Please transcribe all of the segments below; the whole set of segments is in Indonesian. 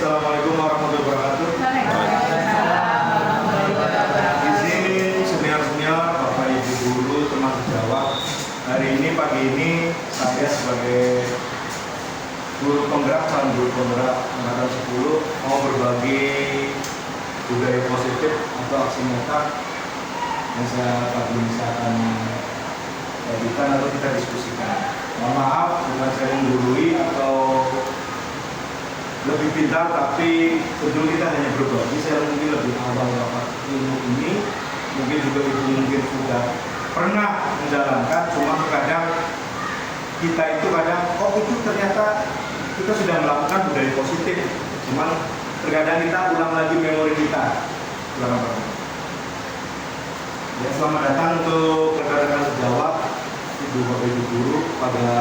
Assalamualaikum warahmatullahi wabarakatuh. Izin senior-senior, Bapak Ibu guru, teman sejawat. Hari ini pagi ini saya sebagai guru penggerak dan guru penggerak angkatan 10 mau berbagi budaya positif atau aksi nyata yang saya pagi ini saya akan bagikan atau kita diskusikan. Mohon maaf, bukan saya menggurui atau lebih pintar, tapi tentu kita hanya berbagi. Saya mungkin lebih awal dapat ilmu ini, mungkin juga ibu mungkin sudah pernah menjalankan, cuma kadang kita itu kadang, oh itu ternyata kita sudah melakukan budaya positif, cuman terkadang kita ulang lagi memori kita. Ya, selamat datang untuk rekan-rekan sejawat, ibu bapak ibu guru pada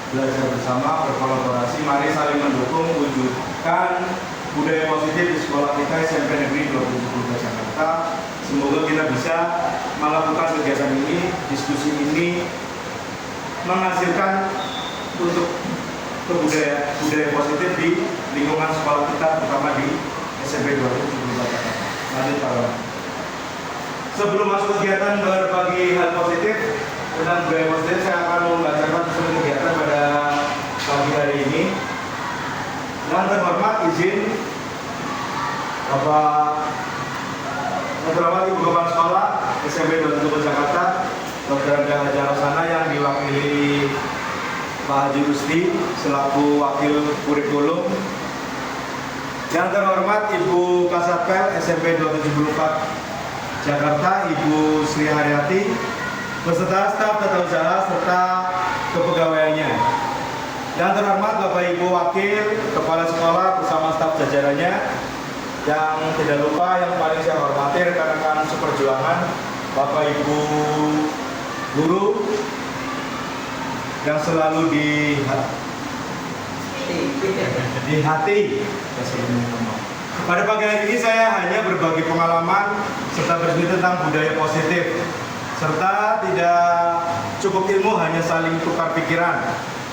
belajar bersama, berkolaborasi. Mari saling mendukung, wujudkan budaya positif di sekolah kita SMP Negeri 27 Jakarta. Semoga kita bisa melakukan kegiatan ini, diskusi ini menghasilkan untuk budaya positif di lingkungan sekolah kita, terutama di SMP 27 Jakarta. Lanjut Pak Roman. Sebelum masuk kegiatan berbagi hal positif tentang budaya positif, saya akan membacakan seluruh kegiatan pada pagi hari ini. Yang terhormat izin Ibu Kepala Sekolah SMP 27 Jakarta, Dr. Haji Rosana yang diwakili Pak Haji Rusdi selaku wakil kurikulum. Yang terhormat Ibu Kasatpel SMP 274 Jakarta, Ibu Sri Haryati, beserta staf tata usaha serta kepegawaiannya. Yang terhormat Bapak Ibu Wakil Kepala Sekolah bersama staf jajarannya. Yang tidak lupa yang paling saya hormati rekan-rekan seperjuangan, Bapak Ibu guru yang selalu di hati. Pada pagi hari ini saya hanya berbagi pengalaman serta berbagi tentang budaya positif, serta tidak cukup ilmu, hanya saling tukar pikiran.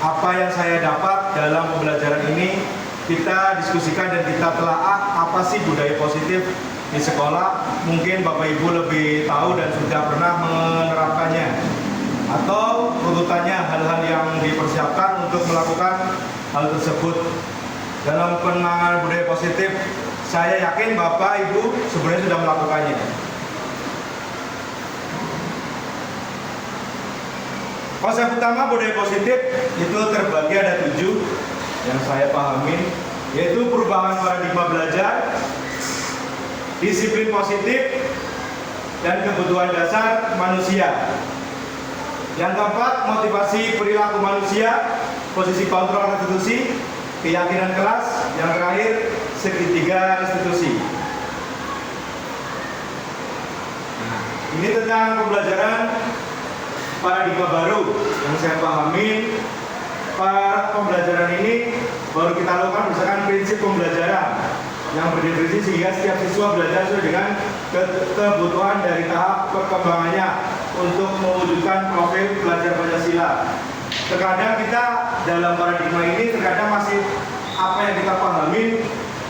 Apa yang saya dapat dalam pembelajaran ini kita diskusikan dan kita telaah apa sih budaya positif di sekolah. Mungkin Bapak Ibu lebih tahu dan sudah pernah menerapkannya, atau runtutannya, hal-hal yang dipersiapkan untuk melakukan hal tersebut. Dalam penanganan budaya positif, saya yakin Bapak Ibu sebenarnya sudah melakukannya. Konsep utama budaya positif itu terbagi ada 7 yang saya pahami, yaitu perubahan paradigma belajar, disiplin positif, dan kebutuhan dasar manusia. Yang keempat, motivasi perilaku manusia, posisi kontrol restitusi, keyakinan kelas. Yang terakhir, segitiga restitusi. Ini tentang pembelajaran paradigma baru yang saya pahami. Pembelajaran ini baru kita lakukan berdasarkan prinsip pembelajaran yang berdefinisi sehingga setiap siswa belajar sesuai dengan kebutuhan dari tahap perkembangannya untuk mewujudkan profil belajar Pancasila. Terkadang kita dalam paradigma ini terkadang masih apa yang kita pahami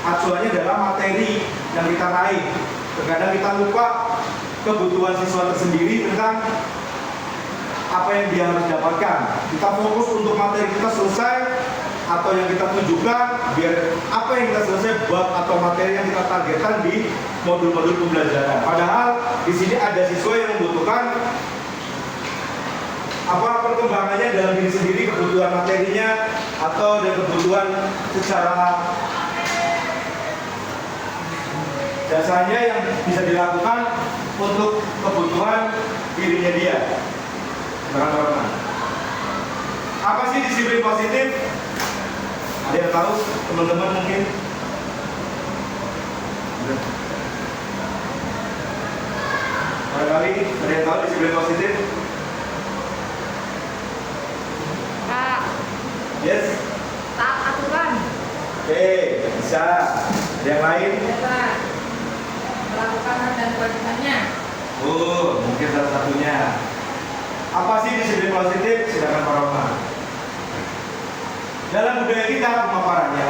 acuannya adalah materi yang kita raih. Terkadang kita lupa kebutuhan siswa tersendiri tentang apa yang dia harus dapatkan. Kita fokus untuk materi kita selesai atau yang kita tujukan, biar apa yang kita selesai bab atau materi yang kita targetkan di modul-modul pembelajaran. Padahal di sini ada siswa yang membutuhkan apa perkembangannya dalam diri sendiri, kebutuhan materinya atau dan kebutuhan secara jasanya yang bisa dilakukan untuk kebutuhan dirinya dia. Apa sih disiplin positif? Ada yang tahu? Teman-teman mungkin? Barangkali ada yang tahu disiplin positif? Kak. Yes? Taat aturan. Oke, bisa. Ada yang lain? Bisa. Melakukan hak dan kewajibannya. Mungkin salah satunya. Apa sih disiplin positif? Silakan Pak Roman. Dalam budaya kita pemaparannya,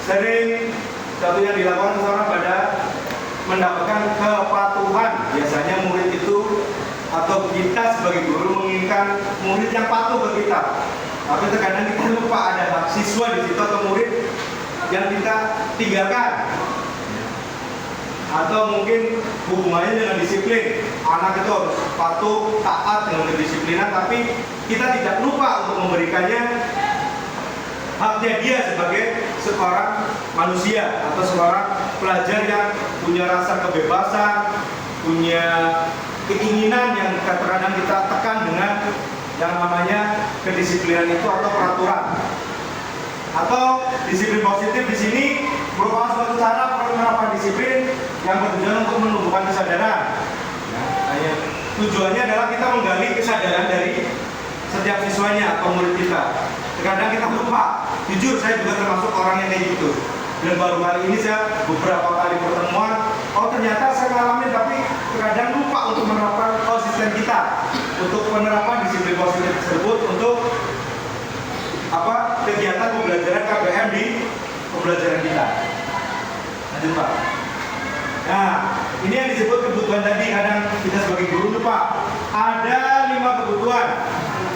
Sering satu yang dilakukan seseorang pada mendapatkan kepatuhan. Biasanya murid itu atau kita sebagai guru menginginkan murid yang patuh ke kita. Tapi terkadang kita lupa ada hak siswa di situ atau murid yang kita tinggalkan. Atau mungkin hubungannya dengan disiplin. Anak itu harus patuh, taat dengan kedisiplinan, tapi kita tidak lupa untuk memberikannya haknya dia sebagai seorang manusia atau seorang pelajar yang punya rasa kebebasan, punya keinginan yang terkadang kita tekan dengan yang namanya kedisiplinan itu atau peraturan. Atau disiplin positif di sini merupakan suatu cara penerapan disiplin yang bertujuan untuk menumbuhkan kesadaran. Ya, tujuannya adalah kita menggali kesadaran dari setiap siswanya atau murid kita. Terkadang kita lupa. Jujur saya juga termasuk orang yang kayak gitu. Dan baru kali ini saya beberapa kali pertemuan, oh ternyata saya ngalamin tapi terkadang lupa untuk menerapkan konsisten kita untuk penerapan disiplin positif tersebut untuk kegiatan pembelajaran KBM di pembelajaran kita. Lanjut Pak. Nah, ini yang disebut kebutuhan tadi. Kadang kita sebagai guru lupa. Ada 5 kebutuhan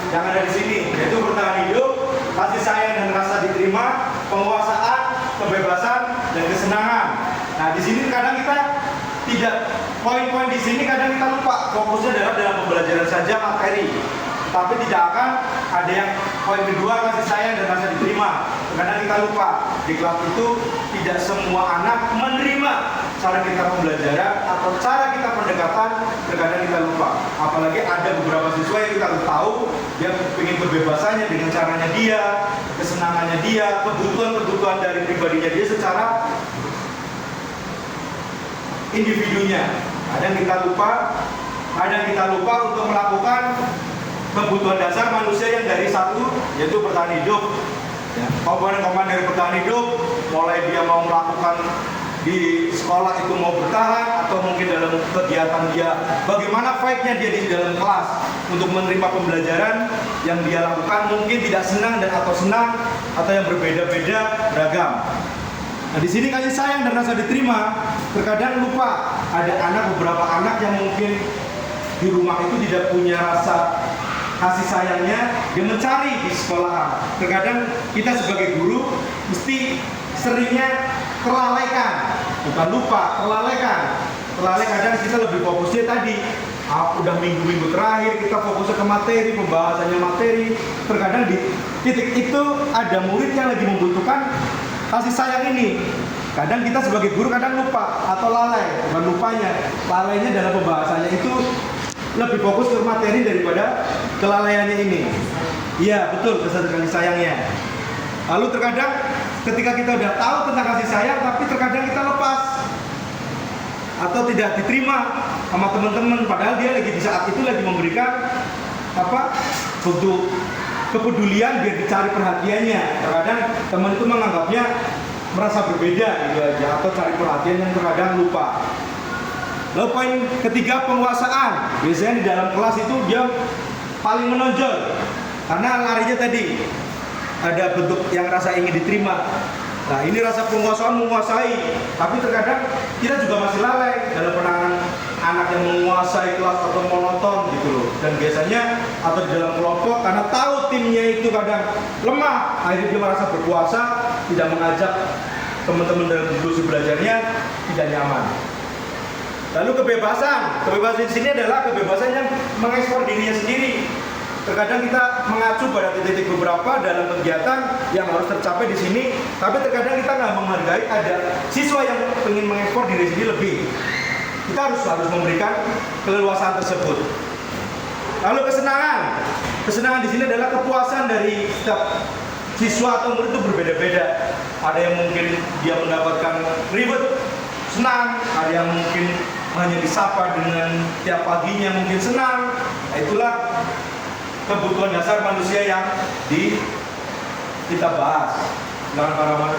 yang ada di sini, yaitu bertahan hidup, kasih sayang dan rasa diterima, penguasaan, kebebasan, dan kesenangan. Nah, di sini kadang kita tidak poin-poin di sini kadang kita lupa. Fokusnya adalah dalam pembelajaran saja materi. Tapi tidak akan ada yang poin kedua kasih sayang dan rasa diterima. Kadang kita lupa di kelas itu tidak semua anak menerima cara kita pembelajaran atau cara kita pendekatan. Terkadang kita lupa. Apalagi ada beberapa siswa yang kita harus tahu dia ingin kebebasannya dengan caranya dia, kesenangannya dia, kebutuhan-kebutuhan dari pribadinya dia secara individunya. Kadang kita lupa untuk melakukan kebutuhan dasar manusia yang dari satu, yaitu bertahan hidup. Ya, komponen-komponen dari bertahan hidup, mulai dia mau melakukan di sekolah itu mau bertahan, atau mungkin dalam kegiatan dia, bagaimana fight-nya dia di dalam kelas untuk menerima pembelajaran yang dia lakukan, mungkin tidak senang dan atau senang, atau yang berbeda-beda, beragam. Nah, di sini kasih sayang dan rasa diterima, terkadang lupa. Ada beberapa anak yang mungkin di rumah itu tidak punya rasa kasih sayangnya, dia mencari di sekolah. Terkadang kita sebagai guru mesti seringnya kelalaikan, bukan lupa, kelalaikan. Kadang kita lebih fokusnya tadi, udah minggu-minggu terakhir kita fokusnya ke materi, pembahasannya materi. Terkadang di titik itu ada murid yang lagi membutuhkan kasih sayang ini. Kadang kita sebagai guru kadang lupa atau lalai, bukan lupanya, lalainya dalam pembahasannya itu lebih fokus ke materi daripada kelalaiannya ini. Iya betul, kasih sayangnya. Lalu terkadang ketika kita udah tahu tentang kasih sayang, tapi terkadang kita lepas atau tidak diterima sama teman-teman, padahal dia lagi di saat itu lagi memberikan bentuk kepedulian biar dicari perhatiannya. Terkadang teman itu menganggapnya merasa berbeda gitu aja, atau cari perhatian yang terkadang lupa. Lalu poin ketiga, penguasaan. Biasanya di dalam kelas itu dia paling menonjol karena larinya tadi ada bentuk yang rasa ingin diterima. Nah, ini rasa penguasaan menguasai, tapi terkadang kita juga masih lalai dalam penanganan anak yang menguasai kelas atau monoton gitu loh. Dan biasanya atau di dalam kelompok karena tahu timnya itu kadang lemah, akhirnya dia merasa berkuasa, tidak mengajak teman-teman dalam diskusi belajarnya, tidak nyaman. Lalu kebebasan di sini adalah kebebasan yang mengekspor dirinya sendiri. Terkadang kita mengacu pada titik-titik beberapa dalam kegiatan yang harus tercapai di sini, tapi terkadang kita nggak menghargai ada siswa yang ingin mengekspor diri sendiri lebih. Kita harus memberikan keleluasaan tersebut. Lalu kesenangan di sini adalah kepuasan dari setiap siswa atau murid itu berbeda-beda. Ada yang mungkin dia mendapatkan reward, senang, ada yang mungkin hanya disapa dengan tiap paginya mungkin senang. Nah, itulah kebutuhan dasar manusia yang kita bahas. Silakan Pak Rahman.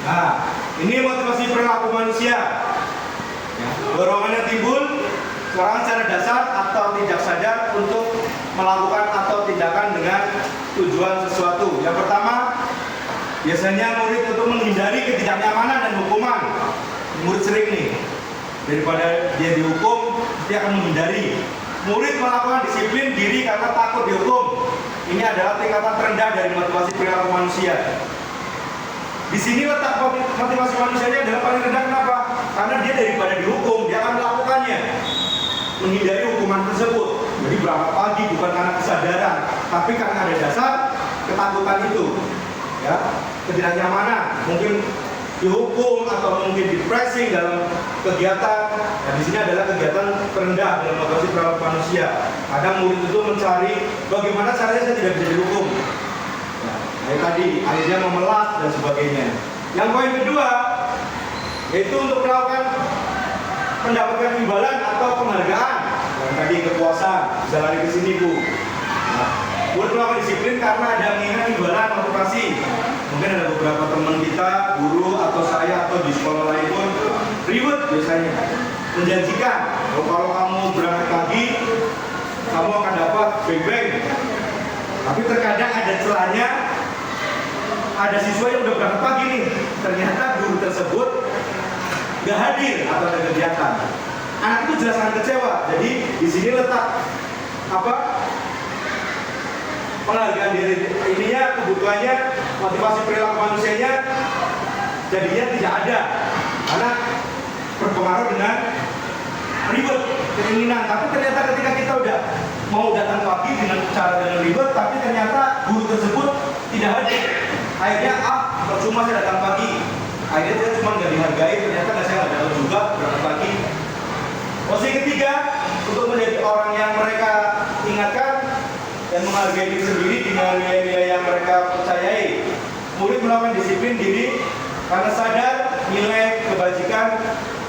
Nah, ini motivasi perilaku manusia. Ya, dorongannya timbul secara dasar atau tidak sadar untuk melakukan atau tindakan dengan tujuan sesuatu. Yang pertama, Biasanya murid itu menghindari ketidaknyamanan dan hukuman. Murid sering nih, daripada dia dihukum, dia akan menghindari. Murid melakukan disiplin diri karena takut dihukum. Ini adalah tingkatan terendah dari motivasi perilaku manusia. Di sini letak motivasi manusianya adalah paling rendah. Kenapa? Karena dia daripada dihukum, dia akan melakukannya, menghindari hukuman tersebut. Jadi berangkat pagi bukan karena kesadaran, tapi karena ada dasar ketakutan itu. Ya, ketidaknyamanan, mungkin dihukum atau mungkin di-pressing dalam kegiatan. Nah, di sini adalah kegiatan terendah dalam motivasi perilaku manusia. Kadang murid itu mencari bagaimana caranya saya tidak bisa dihukum. Nah, kayak tadi, akhirnya memelas dan sebagainya. Yang poin kedua, yaitu untuk mendapatkan imbalan atau penghargaan. Yang tadi kepuasan, bisa lari ke sini Bu. Nah, buat melakukan disiplin karena ada mengingat imbalan motivasi. Mungkin ada beberapa teman kita, guru atau saya atau di sekolah lain pun ribet biasanya menjanjikan kalau kamu berangkat pagi kamu akan dapat beng-beng. Tapi terkadang ada celahnya, ada siswa yang udah berangkat pagi nih, ternyata guru tersebut gak hadir atau ada kegiatan. Anak itu jelas sangat kecewa. Jadi di sini letak penghargaan diri ininya, kebutuhannya, motivasi perilaku manusianya jadinya tidak ada karena berpengaruh dengan ribet keinginan. Tapi ternyata ketika kita udah mau datang pagi dengan ribet, tapi ternyata guru tersebut tidak hadir, akhirnya percuma saya datang pagi, akhirnya dia cuma nggak dihargai, ternyata saya nggak datang juga berangkat pagi. Posisi ketiga, untuk menjadi orang yang mereka ingatkan dan menghargai diri sendiri dengan nilai-nilai yang mereka percayai. Murid melakukan disiplin diri karena sadar nilai kebajikan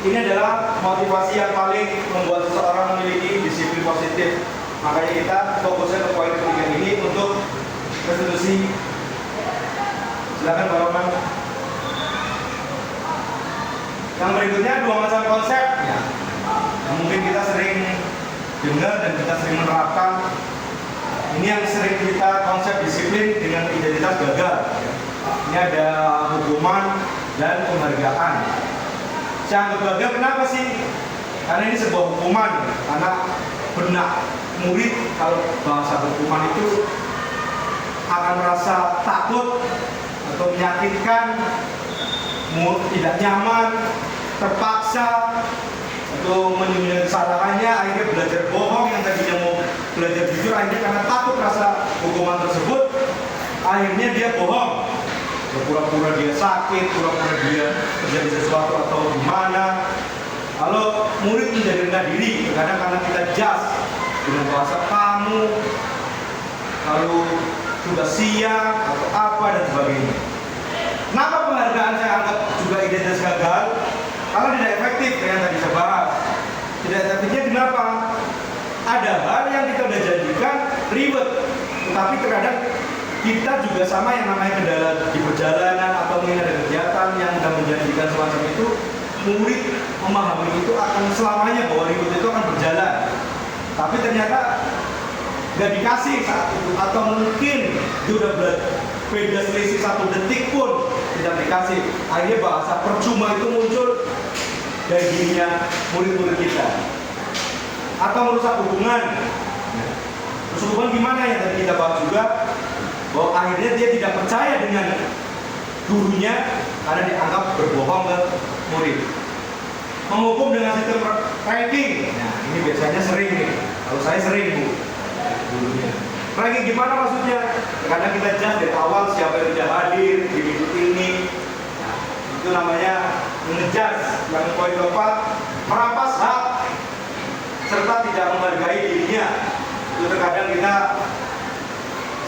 ini adalah motivasi yang paling membuat seseorang memiliki disiplin positif. Makanya kita fokusnya ke poin ketiga ini untuk restitusi. Silakan Pak Roman. Yang berikutnya dua macam konsep ya, yang mungkin kita sering dengar dan kita sering menerapkan. Ini yang sering kita konsep disiplin dengan identitas gagal. Ini ada hukuman dan penghargaan. Saya anggap gagal kenapa sih? Karena ini sebuah hukuman. Karena benak murid kalau bahasa hukuman itu akan merasa takut atau menyakitkan, tidak nyaman, terpaksa atau menyembunyikan kesalahannya, akhirnya belajar bohong. Yang tadinya mau belajar jujur, akhirnya karena takut rasa hukuman tersebut, akhirnya dia bohong. Pura-pura dia sakit, pura-pura dia terjadi sesuatu atau gimana. Kalau murid menjadi rendah diri, kadang karena kita jas dengan bahasa kamu, lalu sudah siang atau apa dan sebagainya. Kenapa penghargaan saya anggap juga identitas gagal? Kalau tidak efektif, yang tadi saya bahas. Tidak efektifnya kenapa? Ada hal yang kita udah jadikan ribet, tetapi terkadang kita juga sama yang namanya kendala di perjalanan atau mungkin ada kegiatan yang sudah menjadikan semacam itu. Murid memahami itu akan selamanya bahwa ribet itu akan berjalan. Tapi ternyata gak dikasih saat itu, atau mungkin dia udah beda selisih 1 detik pun tidak dikasih. Akhirnya bahasa percuma itu muncul dari dirinya murid-murid kita, atau merusak hubungan. Terus hubungan gimana yang tadi kita bahas juga, bahwa akhirnya dia tidak percaya dengan gurunya karena dianggap berbohong ke murid. Menghukum dengan sistem ranking. Nah, ini biasanya sering nih. Kalau saya sering Bu, gurunya. Ranking gimana maksudnya? Karena kita jelas dari awal siapa yang tidak hadir di minggu ini. Nah, itu namanya mengejas. Yang poin keempat, merampas hak serta tidak menghargai dirinya. Itu terkadang kita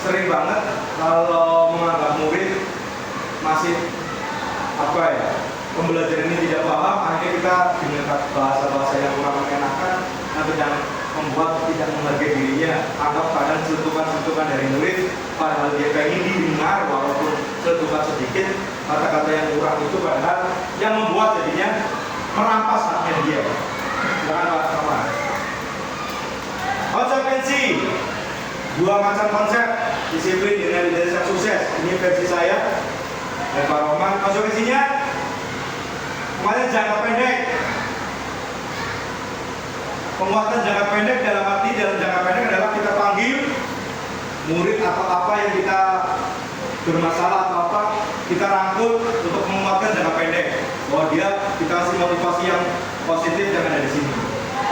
sering banget kalau menganggap murid masih pembelajaran ini tidak paham, akhirnya kita dengan bahasa-bahasa yang kurang mengenakan, yang membuat tidak menghargai dirinya. Anggap kadang celutukan-celutukan dari murid, padahal dia pengen didengar walaupun celutukan sedikit, kata-kata yang kurang itu padahal yang membuat jadinya merampas haknya dia. Silakan Pak Sama. Konsekuensi, dua macam konsep disiplin dengan identitas sukses. Ini versi saya. Dan Pak Roman, konsekuensinya penguatan jangka pendek. Penguatan jangka pendek dalam arti dalam jangka pendek adalah kita panggil murid atau apa yang kita bermasalah atau apa kita rangkul untuk menguatkan jangka pendek, bahwa dia kita kasih motivasi yang positif yang ada di sini.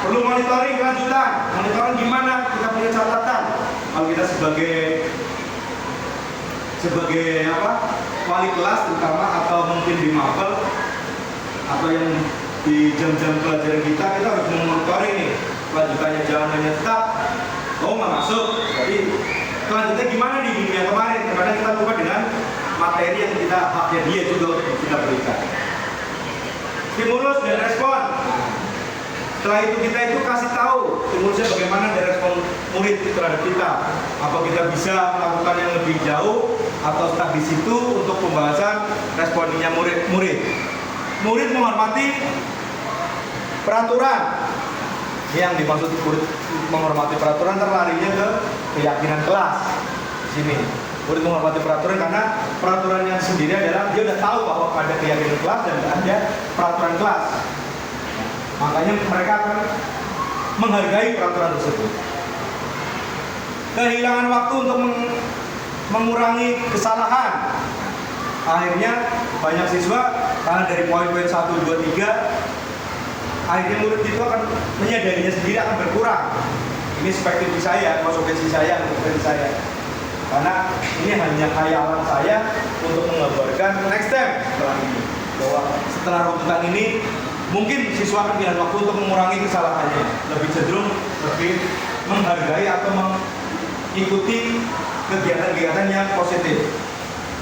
Perlu monitoring kelanjutan, monitoring gimana, kita punya catatan. Kalau kita sebagai apa, wali kelas terutama atau mungkin di mapel atau yang di jam-jam pelajaran kita harus memonitoring nih kelanjutannya, jangan hanya tetap oh nggak masuk, jadi kelanjutannya gimana di dunia kemarin, karena kita lupa dengan materi yang kita haknya dia juga untuk kita berikan. Stimulus dan respon. Setelah itu kita kasih tahu stimulusnya bagaimana dari respon murid terhadap kita. Apa kita bisa melakukan yang lebih jauh atau tetap di situ untuk pembahasan responnya murid. Murid menghormati peraturan. Yang dimaksud murid menghormati peraturan terlarinya ke keyakinan kelas. Di sini murid menghormati peraturan karena peraturannya sendiri adalah dia udah tahu bahwa ada keyakinan kelas dan ada peraturan kelas. Makanya mereka akan menghargai peraturan tersebut. Kehilangan waktu untuk mengurangi kesalahan. Akhirnya banyak siswa karena dari poin-poin 1, 2, 3 akhirnya murid itu akan menyadarinya sendiri akan berkurang. Ini perspektif saya, konsekuensi saya, karena ini hanya khayalan saya untuk menggambarkan next step setelah ini, bahwa setelah runtutan ini mungkin siswa akan kehilangan waktu untuk mengurangi kesalahannya, lebih cenderung lebih menghargai atau mengikuti kegiatan-kegiatan yang positif.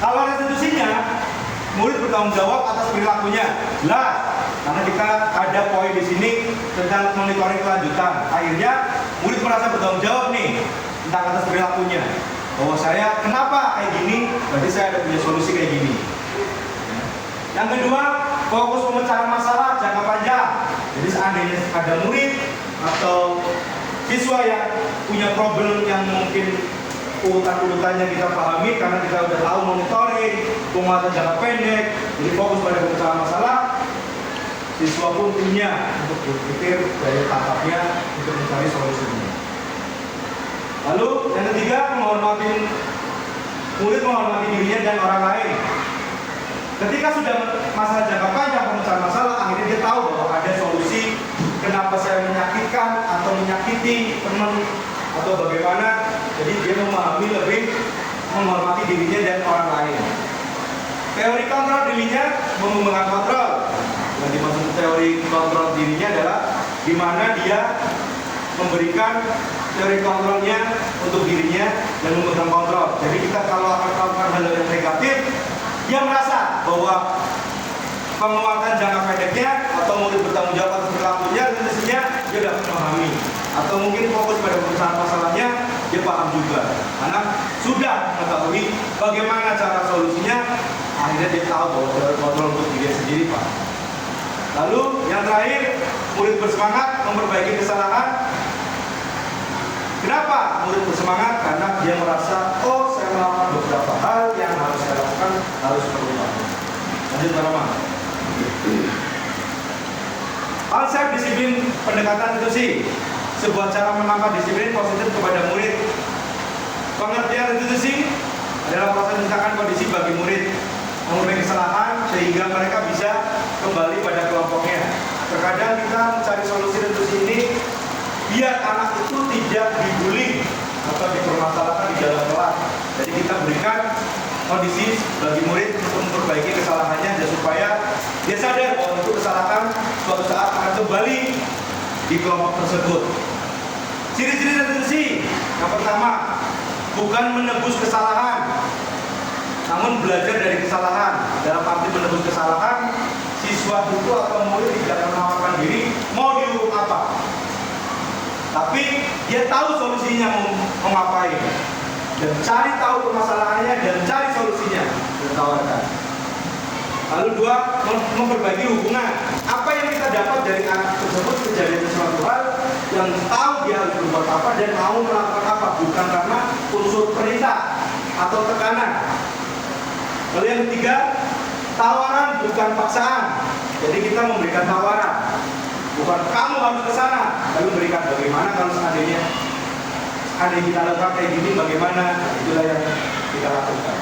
Kalau restitusinya, murid bertanggung jawab atas perilakunya. Jelas, karena kita ada poin di sini tentang monitoring kelanjutan. Akhirnya murid merasa bertanggung jawab nih tentang atas perilakunya. Bahwa saya kenapa kayak gini, berarti saya ada punya solusi kayak gini. Yang kedua, fokus pemecahan masalah jangka panjang. Jadi seandainya ada murid atau siswa yang punya problem yang mungkin urutan-urutannya kita pahami karena kita udah tahu monitoring, penguatan jangka pendek, jadi fokus pada pemecahan masalah. Siswa pun punya untuk berpikir dari tahapnya untuk mencari solusinya. Lalu yang ketiga, murid menghormati dirinya dan orang lain. Ketika sudah masalah jangka panjang pemecahan masalah, akhirnya dia tahu bahwa ada solusi kenapa saya menyakitkan atau menyakiti teman atau bagaimana. Jadi dia memahami lebih menghormati dirinya dan orang lain. Teori kontrol dirinya mengembangkan kontrol. Yang dimaksud teori kontrol dirinya adalah di mana dia memberikan teori kontrolnya untuk dirinya dan memegang kontrol. Jadi kita kalau akan melakukan hal yang negatif, dia merasa bahwa penguatan jangka pendeknya atau murid bertanggung jawab atas perilakunya, tentunya dia dapat memahami. Atau mungkin fokus pada pemecahan masalahnya, dia paham juga. Karena sudah mengetahui bagaimana cara solusinya, akhirnya dia tahu bahwa teori kontrol untuk diri sendiri, Pak. Lalu yang terakhir, murid bersemangat memperbaiki kesalahan. Kenapa murid bersemangat? Karena dia merasa, oh saya melakukan beberapa hal yang harus saya lakukan, harus berubah. Lanjut Pak Roman. Konsep disiplin pendekatan itu sih sebuah cara menambah disiplin positif kepada murid. Pengertian institusi adalah proses menciptakan kondisi bagi murid memperbaiki kesalahan sehingga mereka bisa kembali pada kelompoknya. Terkadang kita mencari solusi institusi ini biar anak itu tidak dibully atau dipermasalahkan di dalam kelas. Jadi kita berikan kondisi bagi murid untuk memperbaiki kesalahannya dan supaya dia sadar bahwa itu kesalahan suatu saat akan kembali di kelompok tersebut. Ciri-ciri retensi yang pertama, bukan menebus kesalahan, namun belajar dari kesalahan. Dalam arti menebus kesalahan, siswa itu atau murid tidak menawarkan diri mau diurut apa, tapi dia tahu solusinya mau ngapain dan cari tahu permasalahannya dan cari solusinya dan tawarkan. Lalu dua, memperbaiki hubungan. Apa yang kita dapat dari anak tersebut kejadian sesuatu hal yang tahu dia harus berbuat apa dan mau melakukan apa, bukan karena unsur perintah atau tekanan. Lalu yang ketiga, tawaran bukan paksaan. Jadi kita memberikan tawaran, bukan kamu harus ke sana, tapi memberikan bagaimana kalau seandainya kita lakukan kayak gini, bagaimana, itulah yang kita lakukan.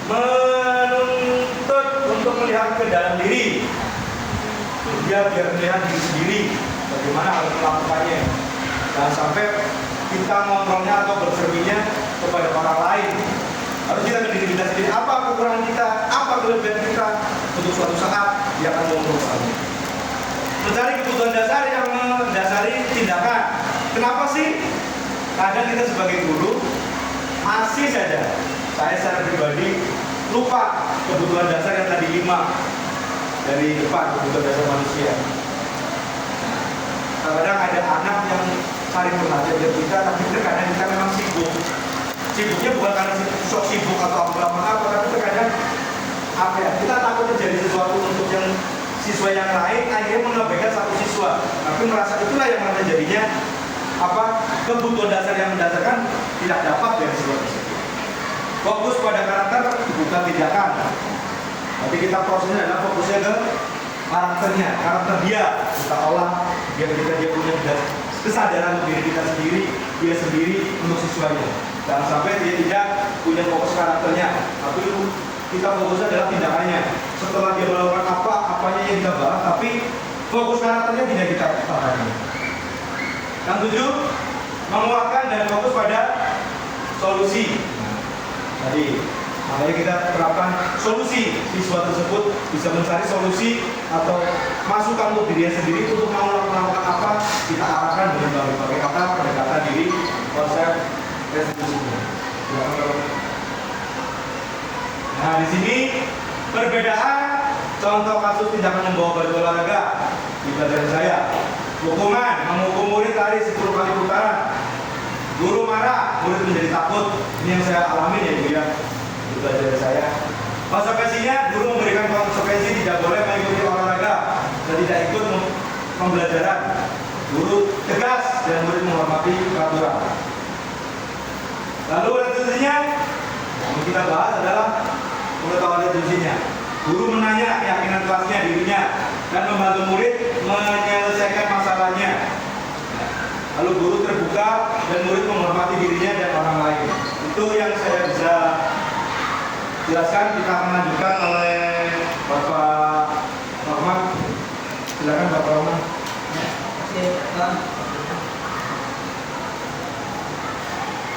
Menuntut untuk melihat ke dalam diri, dia biar melihat diri sendiri, bagaimana harus melakukannya. Jangan sampai kita ngontrolnya atau bercerminnya kepada orang lain. Harus kita ke diri kita sendiri, apa kekurangan kita, apa kelebihan kita, untuk suatu saat dia akan mengontrol. Mencari kebutuhan dasar yang mendasari tindakan. Kenapa sih? Kadang kita sebagai guru masih saja, saya secara pribadi lupa kebutuhan dasar yang tadi 5 dari depan, kebutuhan dasar manusia. Kadang ada anak yang saling perhatian dari kita, tapi terkadang kita memang sibuk. Sibuknya bukan karena sok sibuk atau apa, tapi terkadang apa ya, kita takut terjadi sesuatu untuk yang siswa yang lain, akhirnya mengabaikan satu siswa, tapi merasa itulah yang mana jadinya kebutuhan dasar yang mendasarkan tidak dapat dari siswa tersebut. Fokus pada karakter bukan tindakan, tapi kita prosesnya adalah fokusnya ke karakternya, karakter dia kita olah biar dia punya kesadaran untuk diri kita sendiri, dia sendiri untuk siswanya. Jangan sampai dia tidak punya fokus karakternya, tapi kita fokusnya adalah tindakannya. Setelah dia melakukan apanya yang kita bahas, tapi fokus karakternya tidak kita pahami. Yang 7, menguatkan dan fokus pada solusi. Jadi, makanya kita terapkan solusi. Siswa tersebut bisa mencari solusi atau masukan untuk dirinya sendiri untuk mau melakukan apa, kita arahkan dengan berbagai kata, pendekatan diri, konsep, restitusinya. Nah, di sini perbedaan contoh kasus tindakan membawa baju olahraga di pelajaran saya. Hukuman, menghukum murid lari 10 kali putaran. Guru marah, murid menjadi takut. Ini yang saya alami ya, Bu ya, di pelajaran saya. Konsekuensinya, guru memberikan konsekuensi tidak boleh mengikuti olahraga dan tidak ikut pembelajaran. Guru tegas dan murid menghormati peraturan. Lalu restitusinya, yang kita bahas adalah pengetahuan restitusinya. Guru menanya keyakinan kelasnya, dirinya, dan membantu murid menyelesaikan masalahnya. Lalu guru terbuka dan murid menghormati dirinya dan orang lain. Itu yang saya bisa jelaskan. Kita akan lanjutkan oleh Bapak Rahman. Silakan Bapak Rahman.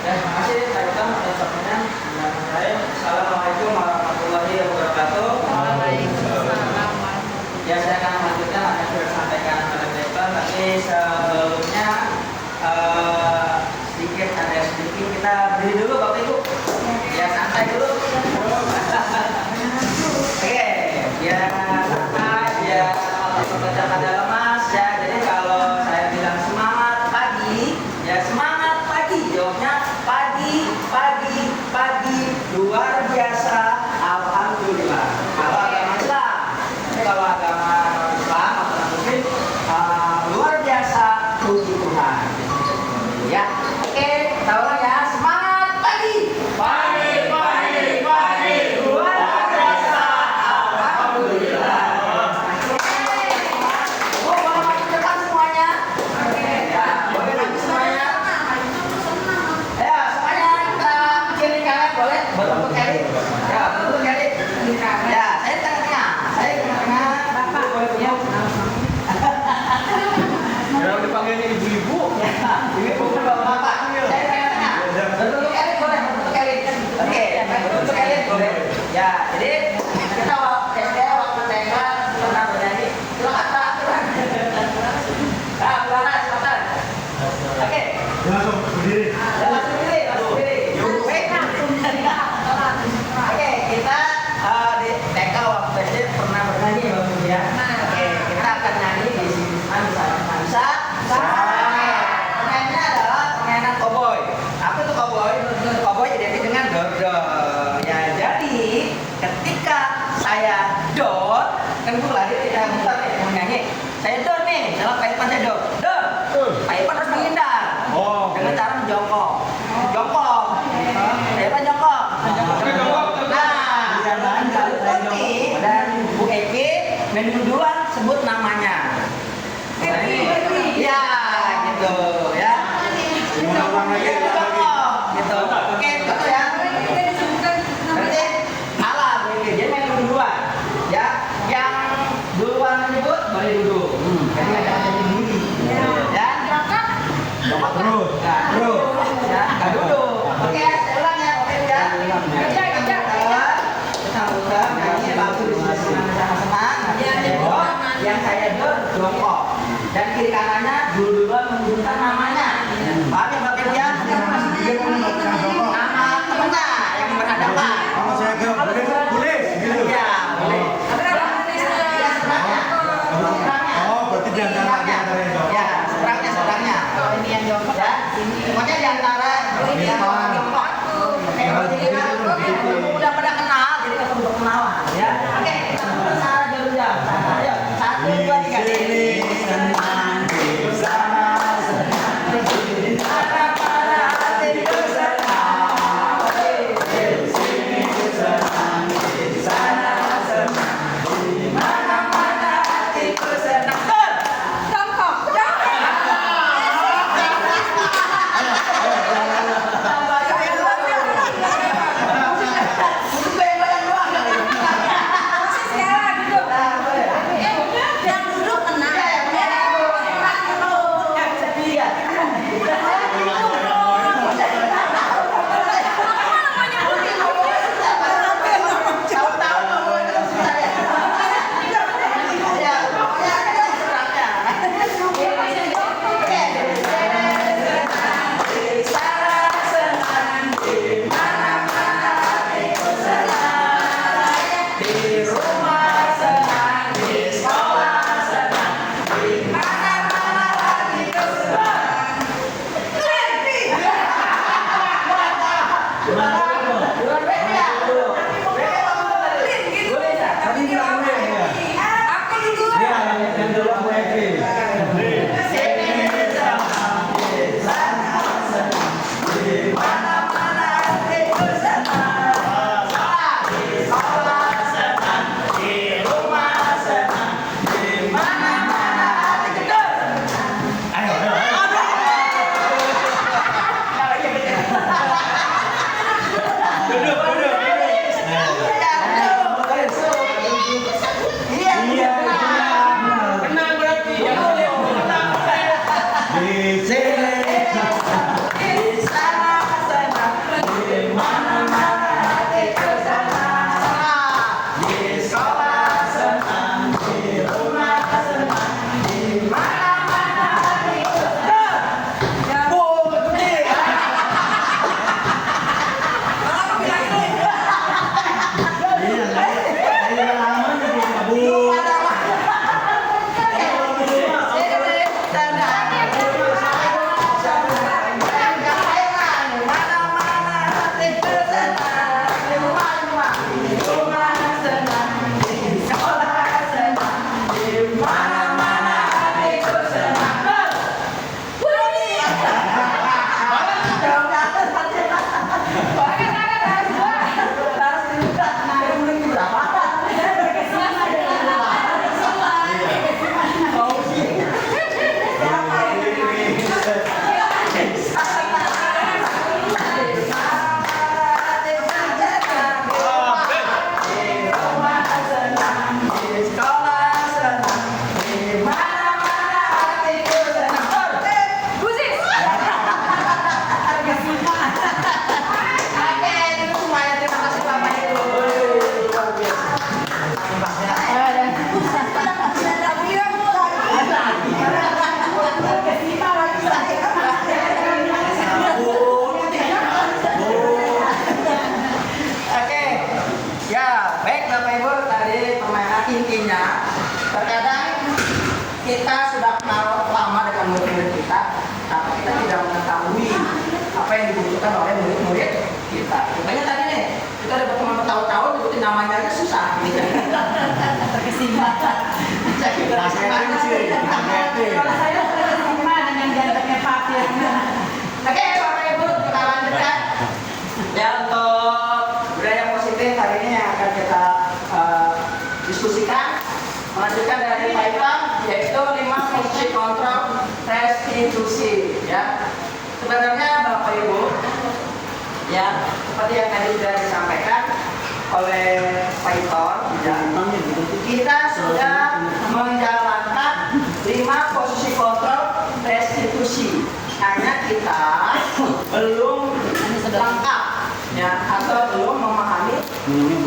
Terima kasih Pak Itam atas waktunya. Assalamualaikum warahmatullahi wabarakatuh. Waalaikumsalam. Ya, saya akan melanjutkan apa yang sudah disampaikan oleh Pak Itam. Tapi sebelumnya sedikit kita berdiri dulu Bapak Ibu. Ya, santai dulu. Oke, biar santai, biar otak pekerja pada lemas ya. Jadi kalau saya bilang semangat pagi, ya semangat pagi. Jawabnya pagi, luar biasa, alhamdulillah. Kalau agama Islam, tapi kalau agama Islam atau Muslim, luar biasa, puji Tuhan. Ya, oke, kita ulang ya, semangat pagi, luar biasa, alhamdulillah. Oh, boleh masuk depan semuanya? Ya, boleh masuk semuanya. Ya, semuanya kita kiri kanan boleh berbentuk elit. Ya, berbentuk elit. Ya, saya tengah-tengah. Saya tengah-tengah. Bapak boleh ya. Jangan dipanggilnya ibu-ibu. Ya, ini bukan bapak. Saya tengah-tengah. Berbentuk elit boleh, berbentuk elit. Oke, berbentuk elit boleh. Ya, jadi kita waktu TK pernah bernyanyi. Silakan Pak. Nah, silakan. Oke. Langsung berdiri. Ya, langsung pilih. Oke, kita di TK waktu SD pernah bernyanyi Bapak Ibu ya. Oke, kita akan nyanyi di sini bisa. Permainannya adalah permainan cowboy. Apa itu cowboy? Cowboy identik dengan dodol. Ya, jadi ketika saya dot, kan gue lari tidak muter nih mau nyanyi. Saya dot nih, salah Pak Ipan saya dot. Pak Ipan harus menghindar. Oh, Dengan cara menjongkok. Terus. Ya, nggak duduk. Oke, saya ulang ya, oke ya. Kita buka, ini bagus di sini sama-sama. Yang saya jongkok. Dan kiri kanannya dulu-duluan menggunakan namanya. Paham ya Bapak Ibu ya? Nama temennya yang berhadapan. Kalau saya ke boleh gitu. Ya, boleh. Ya, seberangnya. Oh, berarti di antara yang jawab. Ya, seberangnya. Ini yang jongkok. Ya, pokoknya di antara Ini yang jongkok. Oke, jadi kan udah pada kenal, jadi kita udah kenalan ya. Oke, kita mulai Sarah dulu ya. Sarah, ayo. 1, 2, 3. Di sini senang di sana senang. Mana-mana hatiku senang. Di sini senang di sana senang. Di mana-mana hatiku senang. Tur. Jongkok. Untuk bayang-bayang doang kali. Sekarang duduk. Nah, boleh. Yang duduk tenang. Yang setia. Tahu-tahu kamu itu susah ya. Ya, pokoknya ada seberangnya. Oke. Di sana senang, di mana-mana hatiku senang. Di rumah senang, di sekolah senang, di mana-mana hatiku senang. Duluan baik ya? Baik apa boleh? Boleh ya? Aku duduk. Yang dulu aku happy. Sini senang, di sana senang, di mana-mana hatiku senang. Di sekolah senang, di rumah senang, di mana-mana hatiku senang. Ayo, ayo, ayo. Duduk, duduk, duduk. Iya, Iya, benar. Menang berarti. Yang boleh menang. Di sini Di sana senang, di mana-mana hatiku senang. Di sekolah senang, di rumah senang, di mana-mana hatiku senang. Budi. Oke, ya baik Bapak Ibu, tadi permainan intinya terkadang kita sudah kenal lama dengan murid-murid kita, tapi kita tidak mengetahui apa yang dibutuhkan oleh murid-murid kita. Contohnya tadi nih, kita udah berteman bertahun-tahun, nyebutin namanya aja susah. Terkesima. Jadi berkesimbangan sih. Kalau saya terkesima dengan gantengnya Pak Firman. Oke, Bapak Ibu, kita lanjutkan. Ya, untuk budaya positif hari ini yang akan kita diskusikan, melanjutkan dari Pak Ipang, yaitu 5 posisi kontrol restitusi. Ya, sebenarnya Bapak Ibu, ya seperti yang tadi sudah disampaikan oleh Pak Iton, ya, kita sudah menjalankan 5 posisi kontrol restitusi. Nah, kita belum lengkap ya atau belum memahami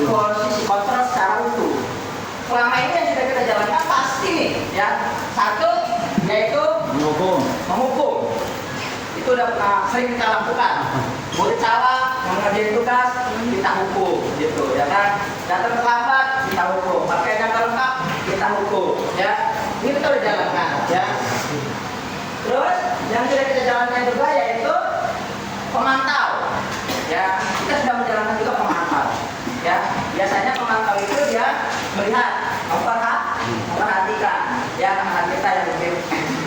posisi kontrol secara utuh. Selama ini yang sudah kita jalankan pasti nih ya. Satu yaitu menghukum. Itu udah pernah sering kita lakukan. Murid salah mengerjain tugas kita hukum gitu ya kan. Datang terlambat kita hukum. Pakai data lengkap kita hukum ya. Ini kita udah jalankan ya. Terus yang sudah kita jalankan juga yaitu pemantau. Ya, kita sudah menjalankan juga pemantau. Ya, biasanya pemantau itu dia melihat, memperhatikan. Ya, anak-anak kita yang mungkin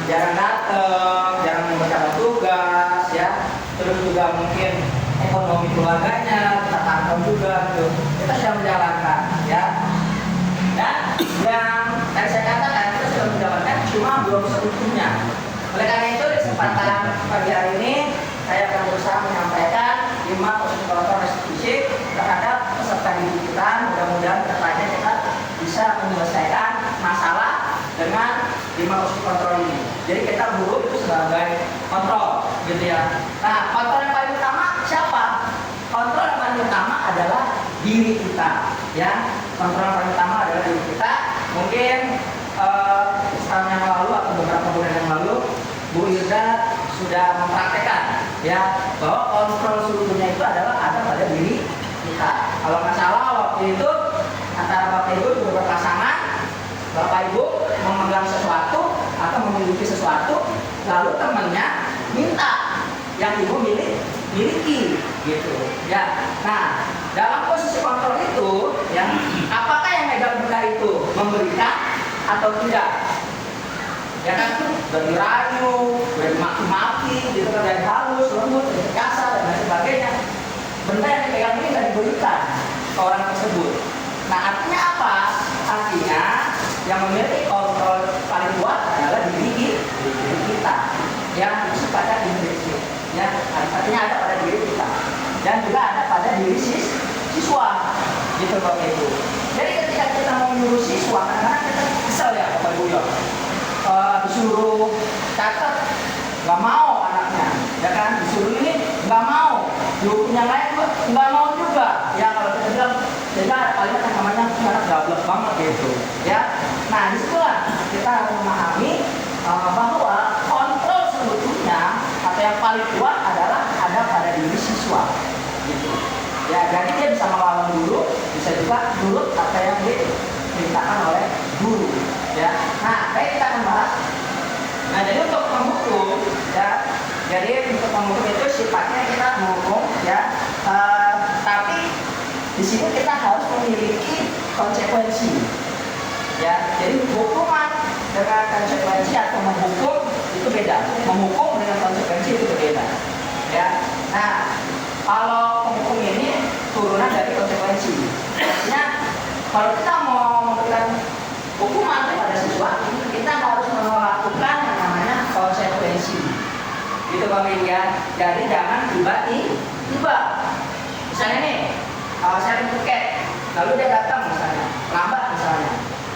jarang datang, jarang mengerjakan tugas, ya. Terus juga mungkin ekonomi keluarganya kita pantau juga, gitu. Kita sudah menjalankan, ya. Dan yang tadi saya katakan kita sudah menjalankan cuma belum seutuhnya. Oleh karena itu di kesempatan pagi hari ini saya akan berusaha menyampaikan 5 posisi kontrol restitusi terhadap peserta didik kita. Mudah-mudahan kedepannya kita bisa menyelesaikan masalah dengan 5 posisi kontrol ini. Jadi kita buruk itu sebagai kontrol, gitu ya. Nah, kontrol yang paling utama siapa? Kontrol yang paling utama adalah diri kita, ya. Kontrol yang paling utama adalah diri kita. Mungkin setahun yang lalu atau beberapa bulan yang lalu Bu Irda sudah mempraktekkan ya bahwa kontrol seluruhnya itu adalah ada pada diri kita. Kalau nggak salah waktu itu antara Bapak Ibu berpasangan, Bapak Ibu memegang sesuatu atau memiliki sesuatu, lalu temannya minta yang Ibu miliki gitu ya. Nah, dalam posisi kontrol itu ya, apakah yang megang benda itu memberikan atau tidak? Ya kan, udah dirayu, udah dimaki-maki, gitu kan, dari halus, lembut, dari kasar, dan lain sebagainya. Benda yang dipegang ini nggak diberikan ke orang tersebut. Nah, artinya apa? Artinya yang memiliki kontrol paling kuat adalah diri kita, yang sifatnya dimiliki. Ya, artinya ada pada diri kita, dan juga ada pada diri siswa, gitu Bapak Ibu. Jadi ketika kita mau menyuruh siswa, kadang-kadang kita kesel ya Bapak Ibu ya. Disuruh catat nggak mau anaknya, ya kan, disuruh ini nggak mau, dihukum yang lain nggak mau juga, ya kalau kita bilang, jadi ada kalimat yang namanya anak gablek banget gitu, ya. Nah disitulah kita harus memahami bahwa kontrol sebetulnya atau yang paling kuat adalah ada pada diri siswa, gitu. Ya, jadi dia bisa melawan dulu, bisa juga nurut apa yang diperintahkan oleh guru. Ya, nah, baik kita akan bahas. Nah, jadi untuk menghukum, ya, jadi untuk menghukum itu sifatnya kita menghukum, ya, tapi di sini kita harus memiliki konsekuensi, ya. Jadi hukuman dengan konsekuensi atau menghukum itu beda. Menghukum dengan konsekuensi itu berbeda, ya. Nah, kalau menghukum ini turunan dari konsekuensi. Artinya, kalau kita mau memberikan hukuman kepada siswa, kita harus melakukan yang namanya konsekuensi. Gitu Bang ya. Jadi jangan tiba-tiba. Misalnya nih, saya tiket, lalu dia datang misalnya, lambat misalnya.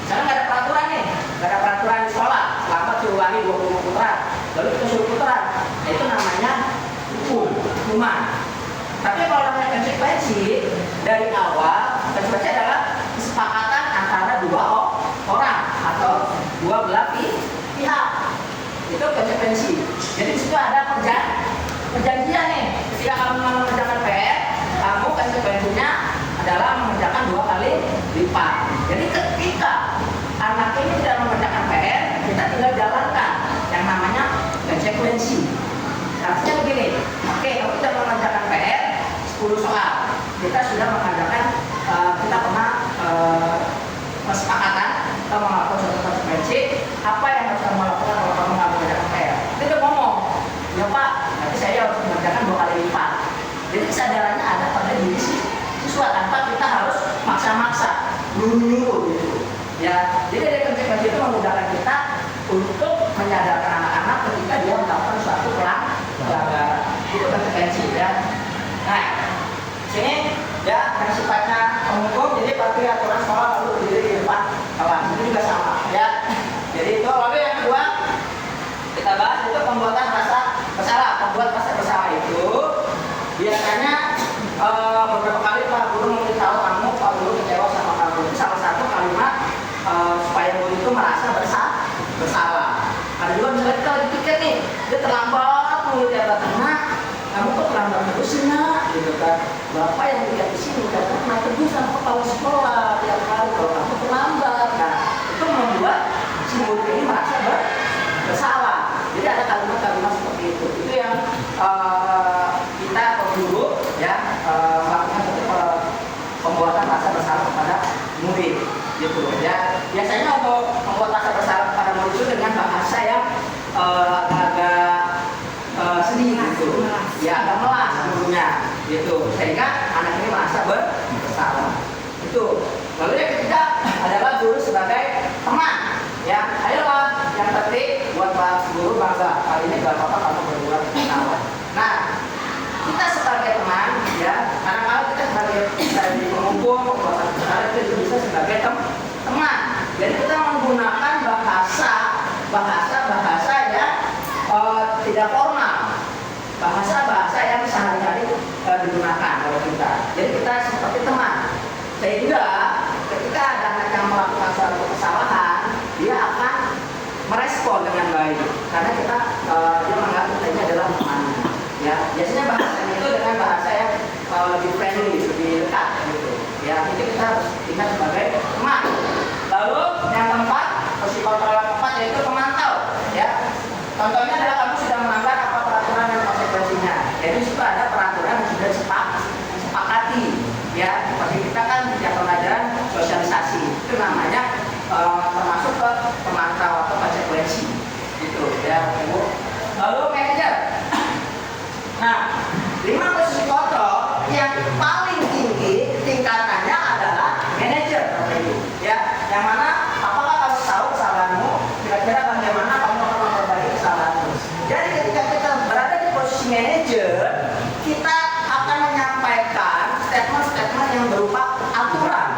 Misalnya nggak ada peraturan nih, nggak ada peraturan di sekolah, lambat suruh lari 20 putaran, lalu kita suruh putaran. Nah, itu namanya hukuman. Tapi kalau namanya konsekuensi, dari awal konsekuensi adalah kesepakatan antara dua orang atau dua belah pihak. Itu konsekuensi. Jadi di situ ada perjanjian nih. Ketika kamu mengerjakan PR, kamu konsekuensinya adalah mengerjakan 2 kali lipat. Jadi ketika anak ini tidak mengerjakan PR, kita tinggal jalankan yang namanya konsekuensi. Artinya begini, oke, kamu tidak mengerjakan PR 10 soal. Kita sudah mengerjakan, kita pernah kesepakatan kita melakukan suatu konsekuensi, apa yang harus kamu lakukan kalau kamu nggak mengerjakan PR. Kita ngomong, ya Pak, nanti saya harus mengerjakan 2 kali lipat. Jadi kesadarannya ada pada diri siswa tanpa kita harus maksa-maksa, nyuruh gitu. Ya, jadi dari konsekuensi itu memudahkan kita untuk menyadarkan anak-anak ketika dia melakukan suatu pelanggaran. Itu konsekuensi ya. Nah, sini ya yang sifatnya menghukum, jadi pakai aturan sekolah lalu berdiri di depan kelas, itu juga sama ya. Jadi itu. Lalu yang kedua kita bahas itu pembuatan rasa bersalah, pembuat solusinya gitu kan. Bapak yang lihat di sini udah pernah tegur sama kepala sekolah tiap kali kalau kamu terlambat. Nah, itu membuat si murid ini merasa bersalah. Jadi ada kalimat-kalimat seperti itu. Itu yang kita guru ya melakukan satu pembuatan rasa bersalah kepada murid gitu ya. Biasanya untuk membuat rasa bersalah kepada murid itu dengan bahasa yang agak sedih gitu, ya agak melas gurunya gitu, sehingga anak ini merasa bersalah. Itu. Lalu yang ketiga adalah guru sebagai teman. Ya, ayolah yang penting buat Pak Guru bangga. Kali ini gak apa-apa kamu berbuat kesalahan. Nah, kita sebagai teman, ya, kadang-kadang kita sebagai pengumpul, pembuatan kesalahan itu bisa sebagai teman. Jadi kita menggunakan bahasa yang tidak formal, bahasa yang sehari-hari digunakan oleh kita. Jadi kita seperti teman, sehingga ketika ada anak yang melakukan suatu kesalahan, dia akan merespon dengan baik karena dia menganggap kita ini adalah teman. Ya, biasanya bahasanya itu dengan bahasa yang lebih friendly, lebih dekat gitu. Ya, itu kita harus ingat sebagai teman. Lalu yang keempat, posisi kontrol yang keempat yaitu pemantau. Ya, contohnya adalah kamu sudah melanggar apa peraturan dan konsekuensinya. Jadi itu ada peraturan yang sudah disepakati. Ya, seperti kita kan setiap pelajaran sosialisasi itu namanya termasuk ke pemantau atau konsekuensi. Gitu ya, Ibu. Lalu manajer. Nah, 5 posisi kontrol yang paling tinggi tingkatannya adalah manajer, Bapak Ibu. Ya, yang mana apakah kamu tahu kesalahanmu? Kira-kira bagaimana kamu akan memperbaiki kesalahanmu? Jadi ketika kita berada di posisi manajer, kita akan menyampaikan statement-statement yang berupa aturan.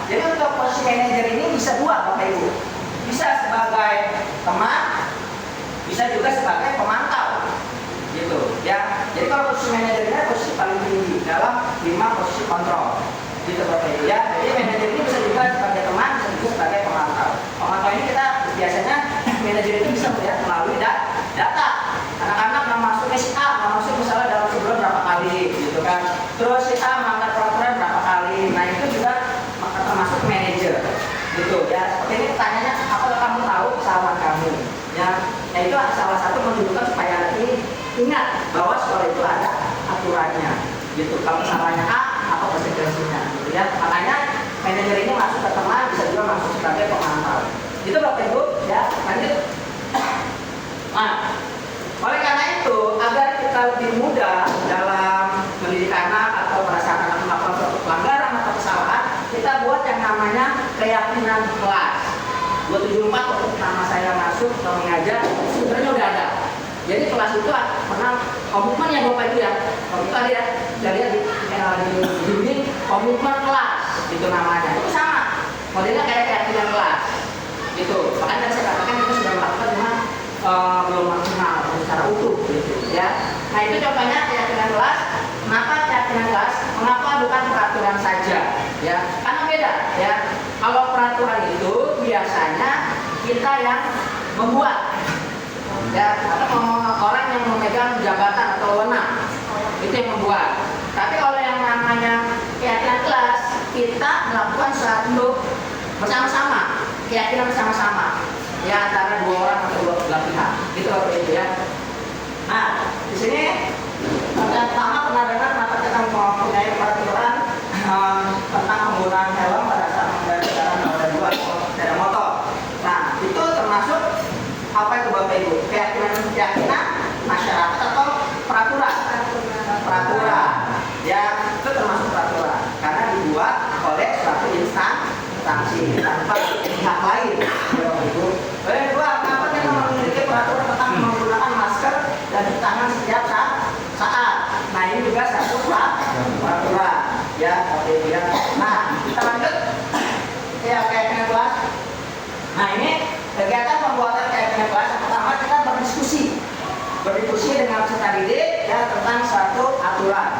Jadi untuk posisi manajer ini bisa dua, Bapak Ibu. Bisa sebagai teman, bisa juga sebagai pemantau. Gitu ya. Jadi kalau posisi manajer ini posisi paling tinggi dalam 5 posisi kontrol. Gitu Bapak Ibu ya. Jadi manajer ini bisa juga sebagai teman, bisa juga sebagai pemantau. Pemantau ini kita biasanya manajer itu bisa melihat melalui data. Anak-anak yang masuk si A, masuk misalnya dalam sebulan berapa kali, gitu kan. Terus si A melanggar peraturan berapa kali. Nah itu juga termasuk manajer, gitu ya. Seperti ini pertanyaannya, apakah kamu tahu kesalahan kamu? Ya, itu salah satu menunjukkan supaya anak ini ingat bahwa sekolah itu ada aturannya, gitu. Kalau kesalahannya A, apa konsekuensinya, gitu ya. Makanya manajer ini masuk ke teman, bisa juga masuk sebagai pemantau. Itu Bapak Ibu, ya. Lanjut. Nah, oleh karena itu, agar kita lebih mudah dalam mendidik anak atau pada saat anak melakukan suatu pelanggaran atau kesalahan, kita buat yang namanya keyakinan kelas. 274 waktu pertama saya masuk atau mengajar, sebenarnya udah ada. Jadi kelas itu pernah komitmen ya Bapak Ibu ya. Komitmen ya, jadi di komitmen kelas, itu namanya. Itu sama, modelnya kayak keyakinan kelas. Gitu. Makanya saya katakan kita sudah melakukan cuma belum maksimal secara utuh gitu ya. Nah itu contohnya keyakinan kelas. Kenapa keyakinan kelas? Mengapa bukan peraturan saja? Ya, karena beda ya. Kalau peraturan itu biasanya kita yang membuat, ya, atau orang yang memegang jabatan atau wewenang itu yang membuat. Tapi kalau yang namanya keyakinan kelas, kita melakukan suatu bersama-sama, keyakinan bersama-sama. Ya antara 2 orang atau 2 belah pihak, gitu Bapak Ibu ya. Nah, di sini yang pertama pernah dengar kenapa kita mempunyai peraturan tentang penggunaan helm pada saat mengendarai kendaraan roda 2 atau sepeda motor. Nah, itu termasuk apa itu Bapak Ibu? Keyakinan masyarakat atau peraturan? Peraturan. Ya, itu termasuk peraturan karena dibuat oleh suatu instansi tanpa pihak lain. Lalu yang kedua, kenapa kita memiliki peraturan tentang menggunakan masker dan cuci tangan setiap saat? Nah ini juga satu peraturan, ya, oke ya. Nah kita lanjut, ya keyakinan kelas. Nah ini kegiatan pembuatan keyakinan kelas. Yang pertama kita berdiskusi dengan peserta didik ya tentang suatu aturan,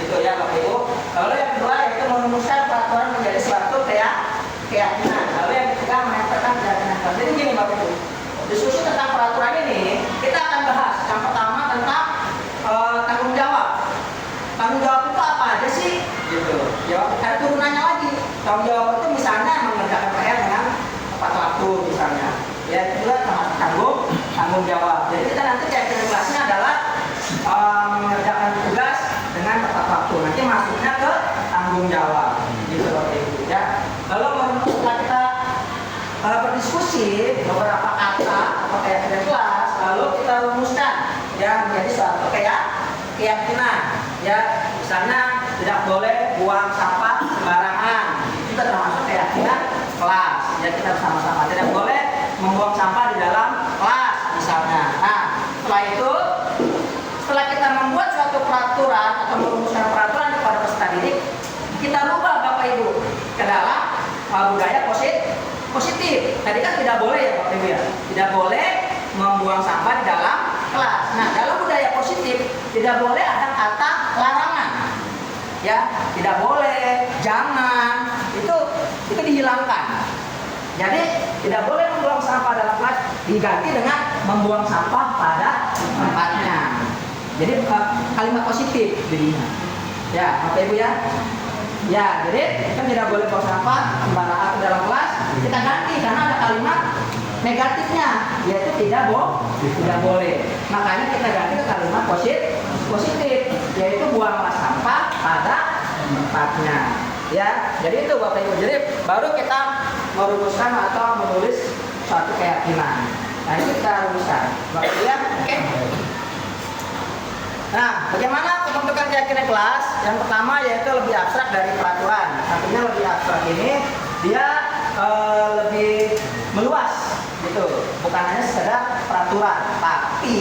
gitu ya Bapak Ibu. Lalu yang kedua yaitu merumuskan peraturan menjadi suatu keyakinan. Lalu yang ketiga menempelkan keyakinan kelas. Jadi gini Bapak Ibu, diskusi tentang peraturan ini kita akan bahas yang pertama tentang merumuskan ya menjadi suatu keyakinan ya, misalnya tidak boleh buang sampah sembarangan, itu termasuk keyakinan kelas ya, kita bersama-sama tidak boleh membuang sampah di dalam kelas misalnya. Nah setelah itu, setelah kita membuat suatu peraturan atau merumuskan peraturan kepada peserta didik, kita rubah Bapak Ibu ke dalam budaya positif. Tadi kan tidak boleh ya Bapak Ibu ya, tidak boleh membuang sampah di dalam kelas. Nah dalam budaya positif tidak boleh ada kata larangan, ya tidak boleh, jangan, itu dihilangkan. Jadi tidak boleh membuang sampah dalam kelas, diganti dengan membuang sampah pada tempatnya. Jadi kalimat positif jadinya. Ya Bapak Ibu ya. Ya, jadi kan tidak boleh buang sampah sembarangan dalam kelas. Kita ganti karena ada kalimat negatifnya, yaitu tidak boleh. Makanya kita ganti ke kalimat positif, yaitu buanglah sampah pada tempatnya. Ya, jadi itu Bapak Ibu. Jadi baru kita merumuskan atau menulis suatu keyakinan. Nah, ini kita rumuskan. Bapak Ibu ya. Oke. Nah, bagaimana pembentukan keyakinan kelas? Yang pertama yaitu lebih abstrak dari peraturan. Artinya lebih abstrak ini dia lebih meluas, gitu. Bukan hanya sekedar peraturan, tapi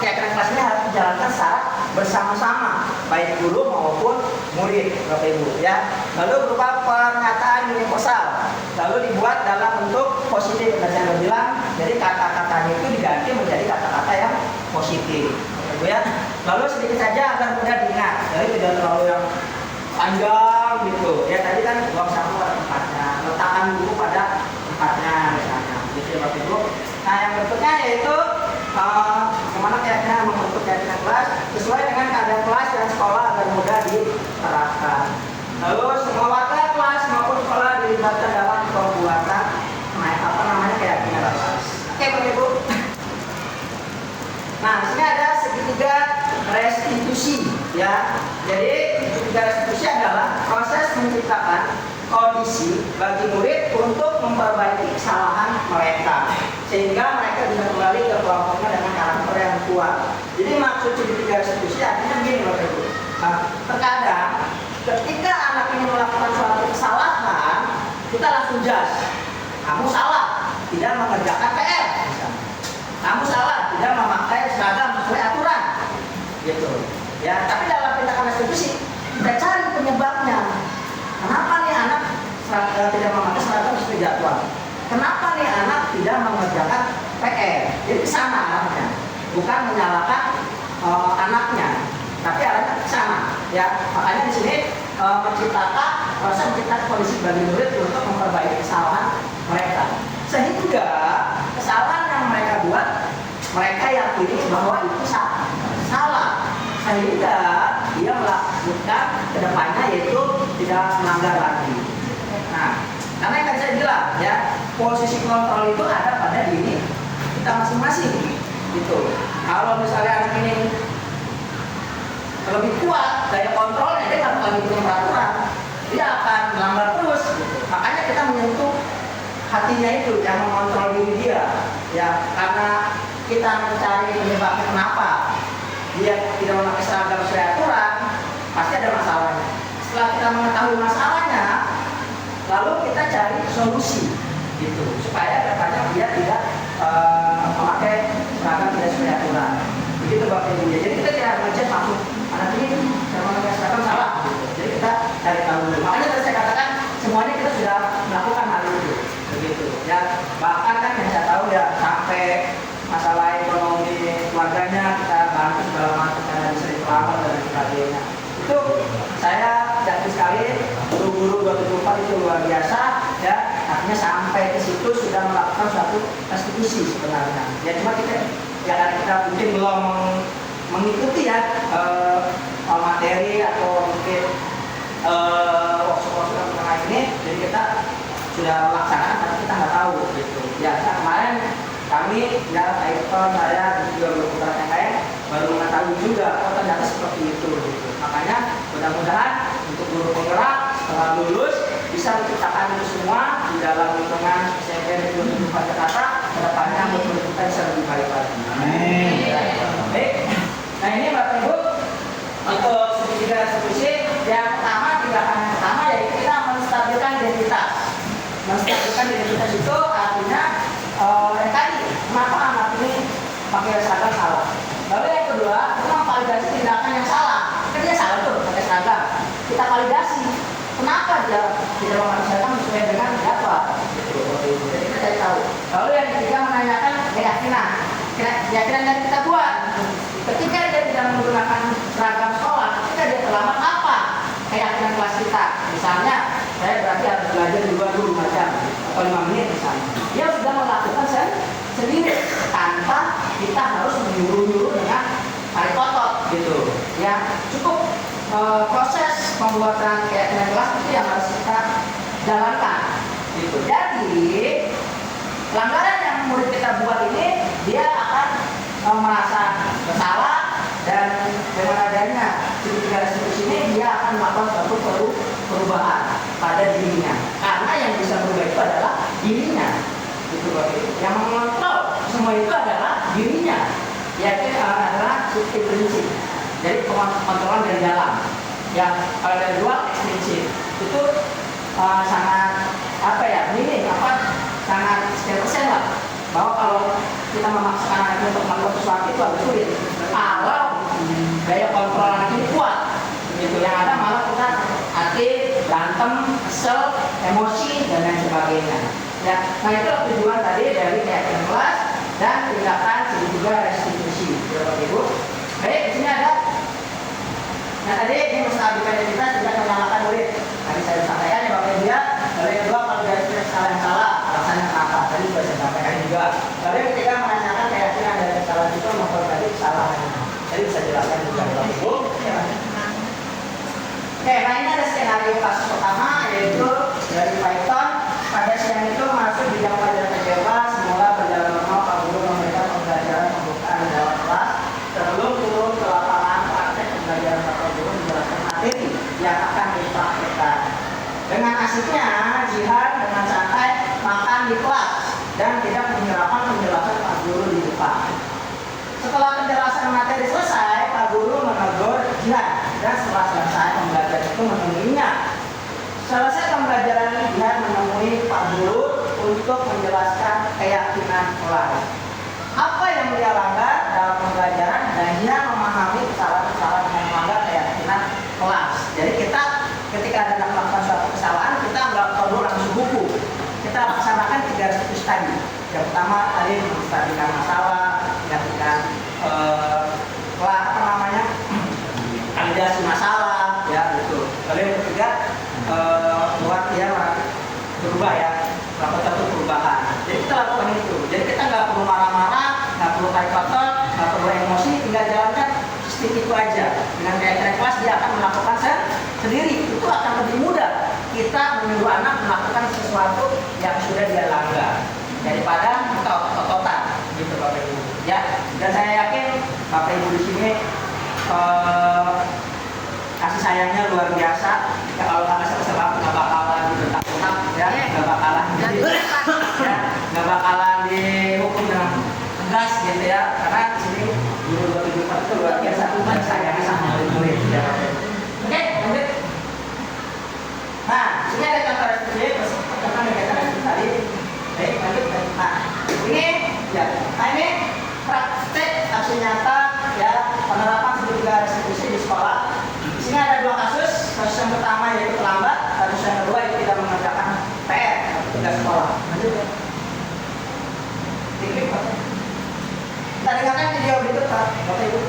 keyakinan kelas ini harus dijalankan secara bersama-sama, baik guru maupun murid, Bapak Ibu. Ya. Lalu berupa pernyataan universal, lalu dibuat dalam bentuk positif. Dan saya bilang, jadi kata-katanya itu diganti menjadi kata-kata yang positif. Ya. Lalu sedikit saja agar mudah diingat, jadi tidak terlalu yang panjang gitu. Ya tadi kan buang sampah pada tempatnya, letakkan buku pada tempatnya misalnya, gitu ya Bapak Ibu. Nah yang berikutnya yaitu bagaimana keyakinan membentuk keyakinan kelas sesuai dengan keadaan kelas dan sekolah agar mudah diterapkan. Lalu semua warga kelas maupun sekolah dilibatkan dalam pembuatan keyakinan kelas. Oke Bapak Ibu. Nah, sini ada segitiga restitusi ya. Jadi segitiga restitusi adalah proses menciptakan kondisi bagi murid untuk memperbaiki kesalahan mereka sehingga mereka bisa kembali ke kelompoknya dengan karakter yang kuat. Jadi maksud segitiga restitusi artinya begini Bapak Ibu. Nah, terkadang ketika anak ini melakukan suatu kesalahan, kita langsung judge. Kamu salah, tidak mengerjakan PR. Kamu salah, tidak memakai seragam sesuai aturan, gitu. Ya, tapi dalam tindakan restitusi kita cari penyebabnya. Kenapa nih anak tidak memakai seragam sesuai jadwal? Kenapa nih anak tidak mengerjakan PR? Jadi kesana arahnya, bukan menyalahkan anaknya, tapi arahnya kesana. Ya, makanya di sini menciptakan proses menciptakan kondisi bagi murid untuk memperbaiki kesalahan mereka, sehingga kesalahan yang mereka buat mereka yakini bahwa itu salah, sehingga dia melakukan kedepannya yaitu tidak melanggar lagi. Nah, karena yang tadi saya bilang ya, posisi kontrol itu ada pada diri kita masing-masing, gitu. Kalau misalnya anak ini lebih kuat daya kontrolnya, dia nggak akan ngikutin peraturan, dia akan melanggar terus. Makanya kita menyentuh hatinya itu yang mengontrol diri dia, ya karena kita mencari penyebabnya kenapa dia tidak memakai seragam sesuai aturan, pasti ada masalahnya. Setelah kita mengetahui masalahnya, lalu kita cari solusi, gitu, supaya depannya dia tidak memakai seragam tidak sesuai aturan. Begitu Bapak Ibu. Jadi kita tidak ngecek langsung anak ini tidak memakai seragam salah, gitu. Jadi kita cari tahu dulu. Makanya tadi saya katakan semuanya kita sudah melakukan hal itu, begitu. Ya bahkan kan yang saya tahu ya sampai masalah ekonomi keluarganya kita bantu segala macam karena bisa ditolak dan sebagainya. Itu saya yakin sekali guru-guru 24 itu luar biasa ya, artinya sampai ke situ sudah melakukan suatu restitusi sebenarnya. Ya cuma kita mungkin belum mengikuti ya materi atau mungkin workshop mengenai ini, jadi kita sudah melaksanakan tapi kita nggak tahu gitu. Ya kemarin kami ya Ayrton, saya dan juga beberapa yang lain baru mengetahui juga oh ternyata seperti itu gitu. Makanya mudah-mudahan untuk guru penggerak setelah lulus bisa menciptakan itu semua di dalam lingkungan SMP 24 Jakarta. Kedepannya menurut kita bisa lebih baik lagi. Amin. Baik. Nah ini Bapak Ibu untuk segitiga eksekusi yang pertama, tindakan yang pertama yaitu kita menstabilkan identitas. Menstabilkan identitas itu artinya yang tadi, kenapa anak ini pakai seragam salah. Lalu yang kedua, kita memvalidasi tindakan yang salah. Kan dia salah tuh pakai seragam. Kita validasi. Kenapa dia tidak memakai seragam sesuai dengan jadwal? Jadi kita cari tahu. Lalu yang ketiga menanyakan keyakinan. Keyakinan yang kita buat. Ketika dia tidak menggunakan seragam sekolah, ketika dia terlambat apa keyakinan kelas kita? Misalnya, saya berarti harus belajar di luar 5 jam atau 5 menit misalnya. Dia sudah melakukan sendiri tanpa kita harus menyuruh-nyuruh dengan tarik otot gitu. Ya cukup proses pembuatan keyakinan kelas itu yang harus kita jalankan gitu. Jadi pelanggaran yang murid kita buat ini dia akan merasa bersalah dan dengan adanya segitiga restitusi ini dia akan melakukan suatu perubahan pada dirinya karena yang bisa berubah itu adalah dirinya gitu Bapak Ibu. Yang mengontrol semua itu adalah dirinya yaitu adalah subjektif prinsip. Jadi kontrolan dari dalam yang kalau dari luar ekstrinsip itu sangat apa ya ini sangat sekian persen lah bahwa kalau kita memaksakan anak ini untuk melakukan sesuatu itu agak sulit. Kalau daya kontrol anak ini kuat, gitu. Yang ada malah kita hati, berantem, kesel, emosi dan lain sebagainya. Ya, nah itu tujuan tadi dari keyakinan kelas dan tindakan segitiga restitusi, Bapak Ibu. Baik, di sini ada. Nah tadi ini menstabilkan identitas tidak menyalahkan murid. Tadi saya sampaikan ya Bapak Ibu ya. Lalu yang kedua kalau dari kesalahan yang salah, alasannya kenapa? Tadi sudah saya sampaikan juga. Lalu yang ketiga menanyakan keyakinan dari kesalahan itu memperbaiki kesalahannya. Jadi bisa jelaskan juga Bapak Ibu. Ya. Oke, nah ini ada skenario kasus pertama yaitu dari Python. Pada siang itu masuk di jam pelajaran kecewa, semula berjalan normal, Pak Guru memberikan pembelajaran pembukaan dalam kelas. Sebelum turun ke lapangan praktek pembelajaran Pak Guru menjelaskan materi yang akan dipraktekkan. Dengan asiknya, Jihan dengan santai makan di kelas dan tidak menyerahkan penjelasan Pak Guru di depan. Setelah penjelasan materi selesai, Pak Guru menegur Jihan dan setelah selesai pembelajaran itu menemuinya. Selesai pembelajaran Jihan menemui Pak Guru untuk menjelaskan keyakinan kelas. Apa yang dia langgar dalam pembelajaran dan dia memahami kesalahan-kesalahan yang melanggar keyakinan kelas. Jadi kita ketika ada melakukan suatu kesalahan kita nggak perlu langsung buku. Kita laksanakan 3 restitusi tadi. Yang pertama tadi menstabilkan masalah, menstabilkan validasi masalah, ya gitu. Lalu yang ketiga buat dia berubah ya, melakukan satu perubahan. Jadi kita lakukan itu. Jadi kita nggak perlu marah-marah, nggak perlu tarik kotor, nggak perlu emosi, tinggal jalankan sistem itu aja. Dengan keyakinan kelas dia akan melakukan sendiri. Itu akan lebih mudah kita menyuruh anak melakukan sesuatu yang sudah dia langgar daripada kita otot-ototan gitu Bapak Ibu. Ya, dan saya yakin Bapak Ibu di sini kasih sayangnya luar biasa. Ya, kalau kata saya nggak bakalan dibentak-bentak ya, nggak bakalan ya, nggak bakalan dihukum dengan tegas gitu ya, karena di sini guru 24 itu luar biasa kasih sayangnya sama murid-murid ya. Oke, lanjut. Nah, sini ada contoh restitusi tentang kegiatan restitusi tadi. Baik, lanjut. Nah, ini ya, nah ini praktek aksi nyata ya penerapan segitiga restitusi di sekolah. Di sini ada 2 kasus. Kasus yang pertama yaitu terlambat, kasus yang kedua itu tidak mengerjakan PR tugas sekolah. Lanjut ya. Kita dengarkan video berikut Pak, Bapak Ibu.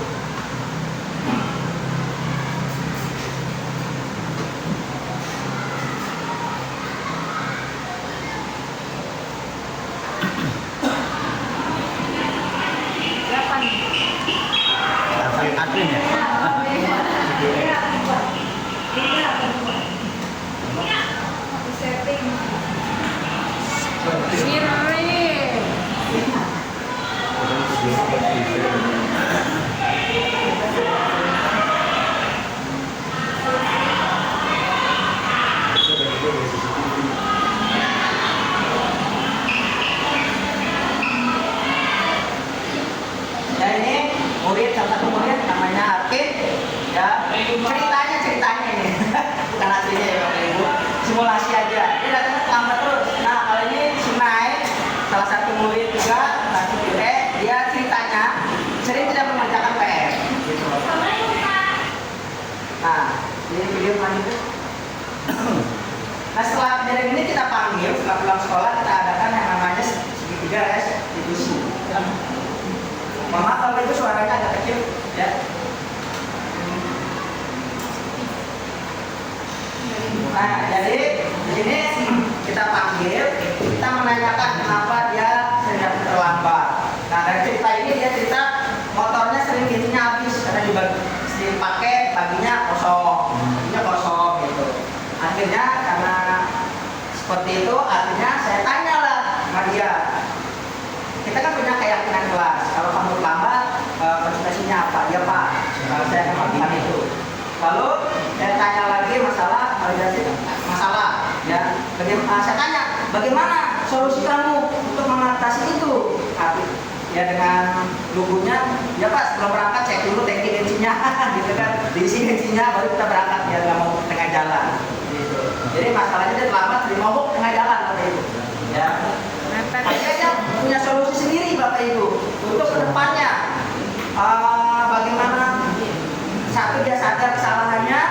Admin ya? murid, salah satu murid namanya Arvin. Ya, ceritanya ini bukan aslinya ya Bapak Ibu, simulasi aja. Dia datangnya terlambat terus. Nah kalau ini si Mai, salah satu murid juga masih juga, dia ceritanya sering tidak mengerjakan PR. Gitu. Nah, ini video selanjutnya. Nah setelah kejadian ini kita panggil, setelah pulang sekolah kita adakan yang namanya segitiga restitusi. Mohon maaf kalau itu suaranya agak kecil, ya. Nah jadi di sini kita panggil, kita menanyakan kenapa dia sering terlambat. Nah dari cerita ini dia cerita motornya sering bensinnya habis karena dipakai paginya kosong gitu. Akhirnya karena seperti itu, artinya saya tanyalah sama dia. Kita kan punya keyakinan kelas. Kalau kamu terlambat, konsekuensinya apa? Ya Pak, saya akan melakukan itu. Lalu saya tanya lagi masalah validasi masalah. Ya, saya tanya bagaimana solusi kamu untuk mengatasi itu? Ya dengan lugunya, ya Pak sebelum berangkat cek dulu tangki bensinnya, gitu kan, diisi bensinnya baru kita berangkat ya nggak mau tengah jalan. Gitu. Jadi masalahnya dia terlambat di mogok tengah jalan Bapak Ibu. Ya. Akhirnya dia punya solusi sendiri Bapak Ibu untuk kedepannya. Bagaimana? Satu dia sadar kesalahannya,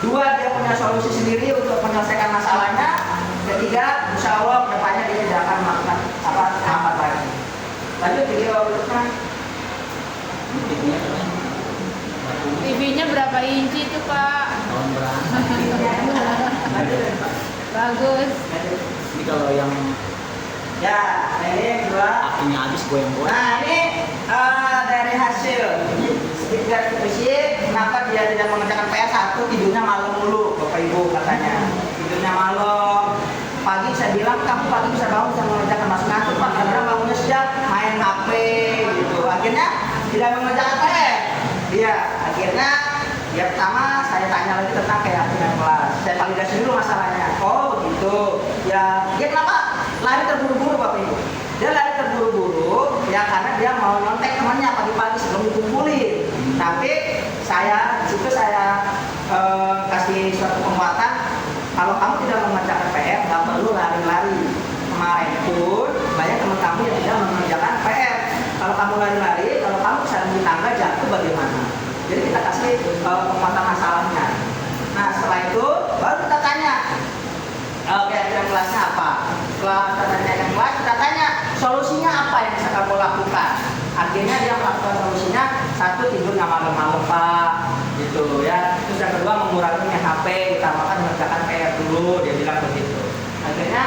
dua dia punya solusi sendiri untuk menyelesaikan masalahnya, ketiga insya Allah kedepannya dia tidak akan melakukan apa lagi. Lanjut video berikutnya. TV-nya berapa inci itu Pak? Tahun berapa? Bagus. Ini kalau yang Ya, ini dua. apinya habis goyang-goyang. Nah ini dari hasil sedikit diskusi, kenapa dia tidak mengerjakan PR satu, tidurnya malam dulu, Bapak Ibu katanya. Tidurnya malam. Pagi saya bilang kamu pagi bisa bangun bisa mengerjakan masuk ngantuk Pak, karena bangunnya sejak main HP gitu. Akhirnya tidak mengerjakan PR. Dia akhirnya ya pertama saya tanya lagi tentang keyakinan kelas. Saya validasi dulu masalahnya. Oh begitu. Ya dia kenapa lari terburu-buru Bapak Ibu? Dia lari terburu-buru ya karena dia mau nyontek temannya pagi-pagi sebelum dikumpulin. Tapi saya di situ saya kasih suatu penguatan. Kalau kamu tidak mengerjakan PR, nggak perlu lari-lari. Kemarin pun banyak teman kamu yang tidak mengerjakan PR. Kalau kamu lari-lari, kalau kamu bisa di tangga jatuh bagaimana? Jadi kita kasih penguatan masalahnya. Nah setelah itu baru kita tanya, keyakinan kelasnya apa? Setelah kita tanya kelas, kita tanya solusinya apa yang bisa kamu lakukan? Akhirnya dia melakukan solusinya, satu tidur nggak malam-malam Pak, gitu ya. Terus yang kedua mengurangi HP, utamakan mengerjakan PR dulu, dia bilang begitu. Akhirnya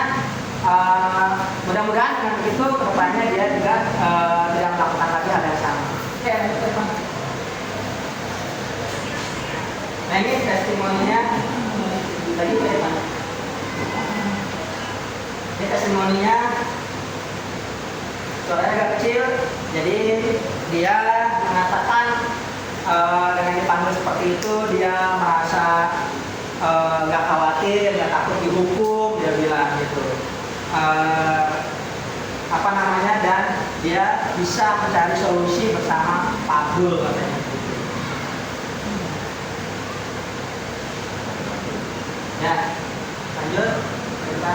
mudah-mudahan dengan begitu kedepannya dia juga tidak melakukan lagi hal yang sama. Nah ini testimoninya tadi Pak. Ini testimoninya suaranya agak kecil, jadi dia mengatakan dengan dipanggil seperti itu dia merasa nggak khawatir, nggak takut dihukum, dia bilang gitu. Dan dia bisa mencari solusi bersama Pak Abdul katanya. Ya, lanjut kita.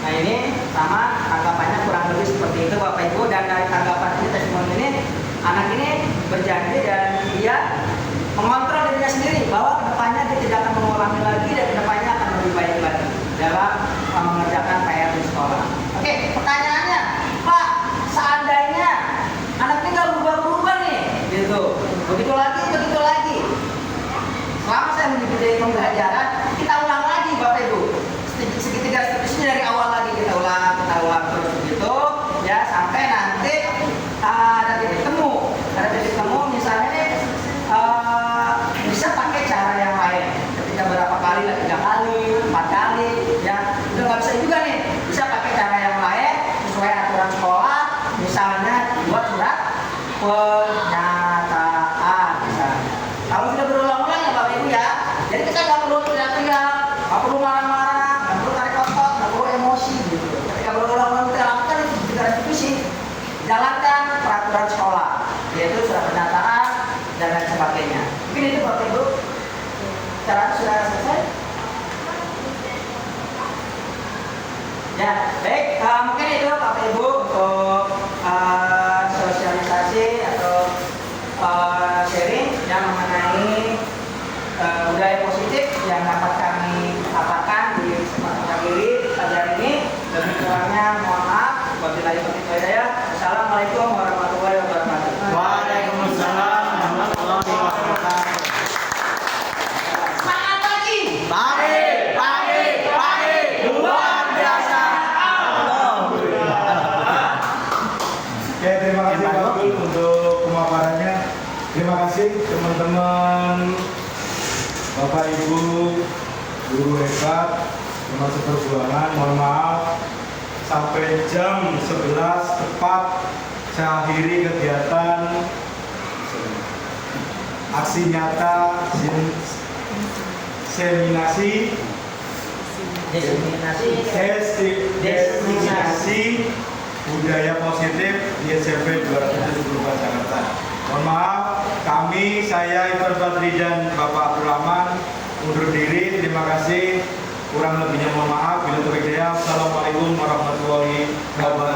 Nah ini sama tanggapannya kurang lebih seperti itu Bapak Ibu, dan dari tanggapan ini testimoni ini anak ini berjanji dan dia mengontrol dirinya sendiri bahwa kedepannya dia tidak akan mengulangi lagi dan kedepannya akan lebih baik lagi dalam mengerjakan PR di sekolah. Oke, pertanyaannya, Pak, seandainya anak ini nggak berubah-berubah nih, gitu, begitu lagi. Selama saya mengikuti pembelajaran, kita ulang lagi Bapak Ibu. Segitiga restitusinya dari awal lagi kita ulang terus begitu ya sampai nanti ada titik temu misalnya nih bisa pakai cara yang lain ketika berapa kali lah 3 kali 4 kali ya udah nggak bisa juga nih, bisa pakai cara yang lain sesuai aturan sekolah, misalnya buat surat pernyataan misalnya. Kalau sudah berulang-ulang ya Bapak Ibu ya, jadi kita nggak perlu teriak-teriak, nggak perlu marah-marah, nggak perlu tarik otot, nggak perlu emosi gitu. Ketika berulang-ulang kita lakukan itu juga restitusi, jalankan pembicaraan sudah selesai? Ya, baik. Mungkin itu Bapak Ibu untuk sosialisasi atau sharing yang mengenai budaya positif yang dapat kami paparkan di kesempatan mengakhiri pelajaran ini. Lebih kurangnya mohon maaf. Wabillahi taufiq wal hidayah. Assalamualaikum warahmatullahi wabarakatuh. Waalaikumsalam warahmatullahi wabarakatuh. Semangat lagi. Pagi, luar biasa. Oke, terima kasih Pak Abdul untuk pemaparannya. Terima kasih teman-teman, Bapak Ibu, guru hebat, teman seperjuangan. Mohon maaf, sampai jam 11 tepat saya akhiri kegiatan aksi nyata diseminasi budaya positif di SMP 274 Jakarta. Mohon maaf, saya Iqbal Badri dan Bapak Abdul Rahman undur diri. Terima kasih. Kurang lebihnya mohon maaf. Bila terjadi, assalamualaikum warahmatullahi wabarakatuh.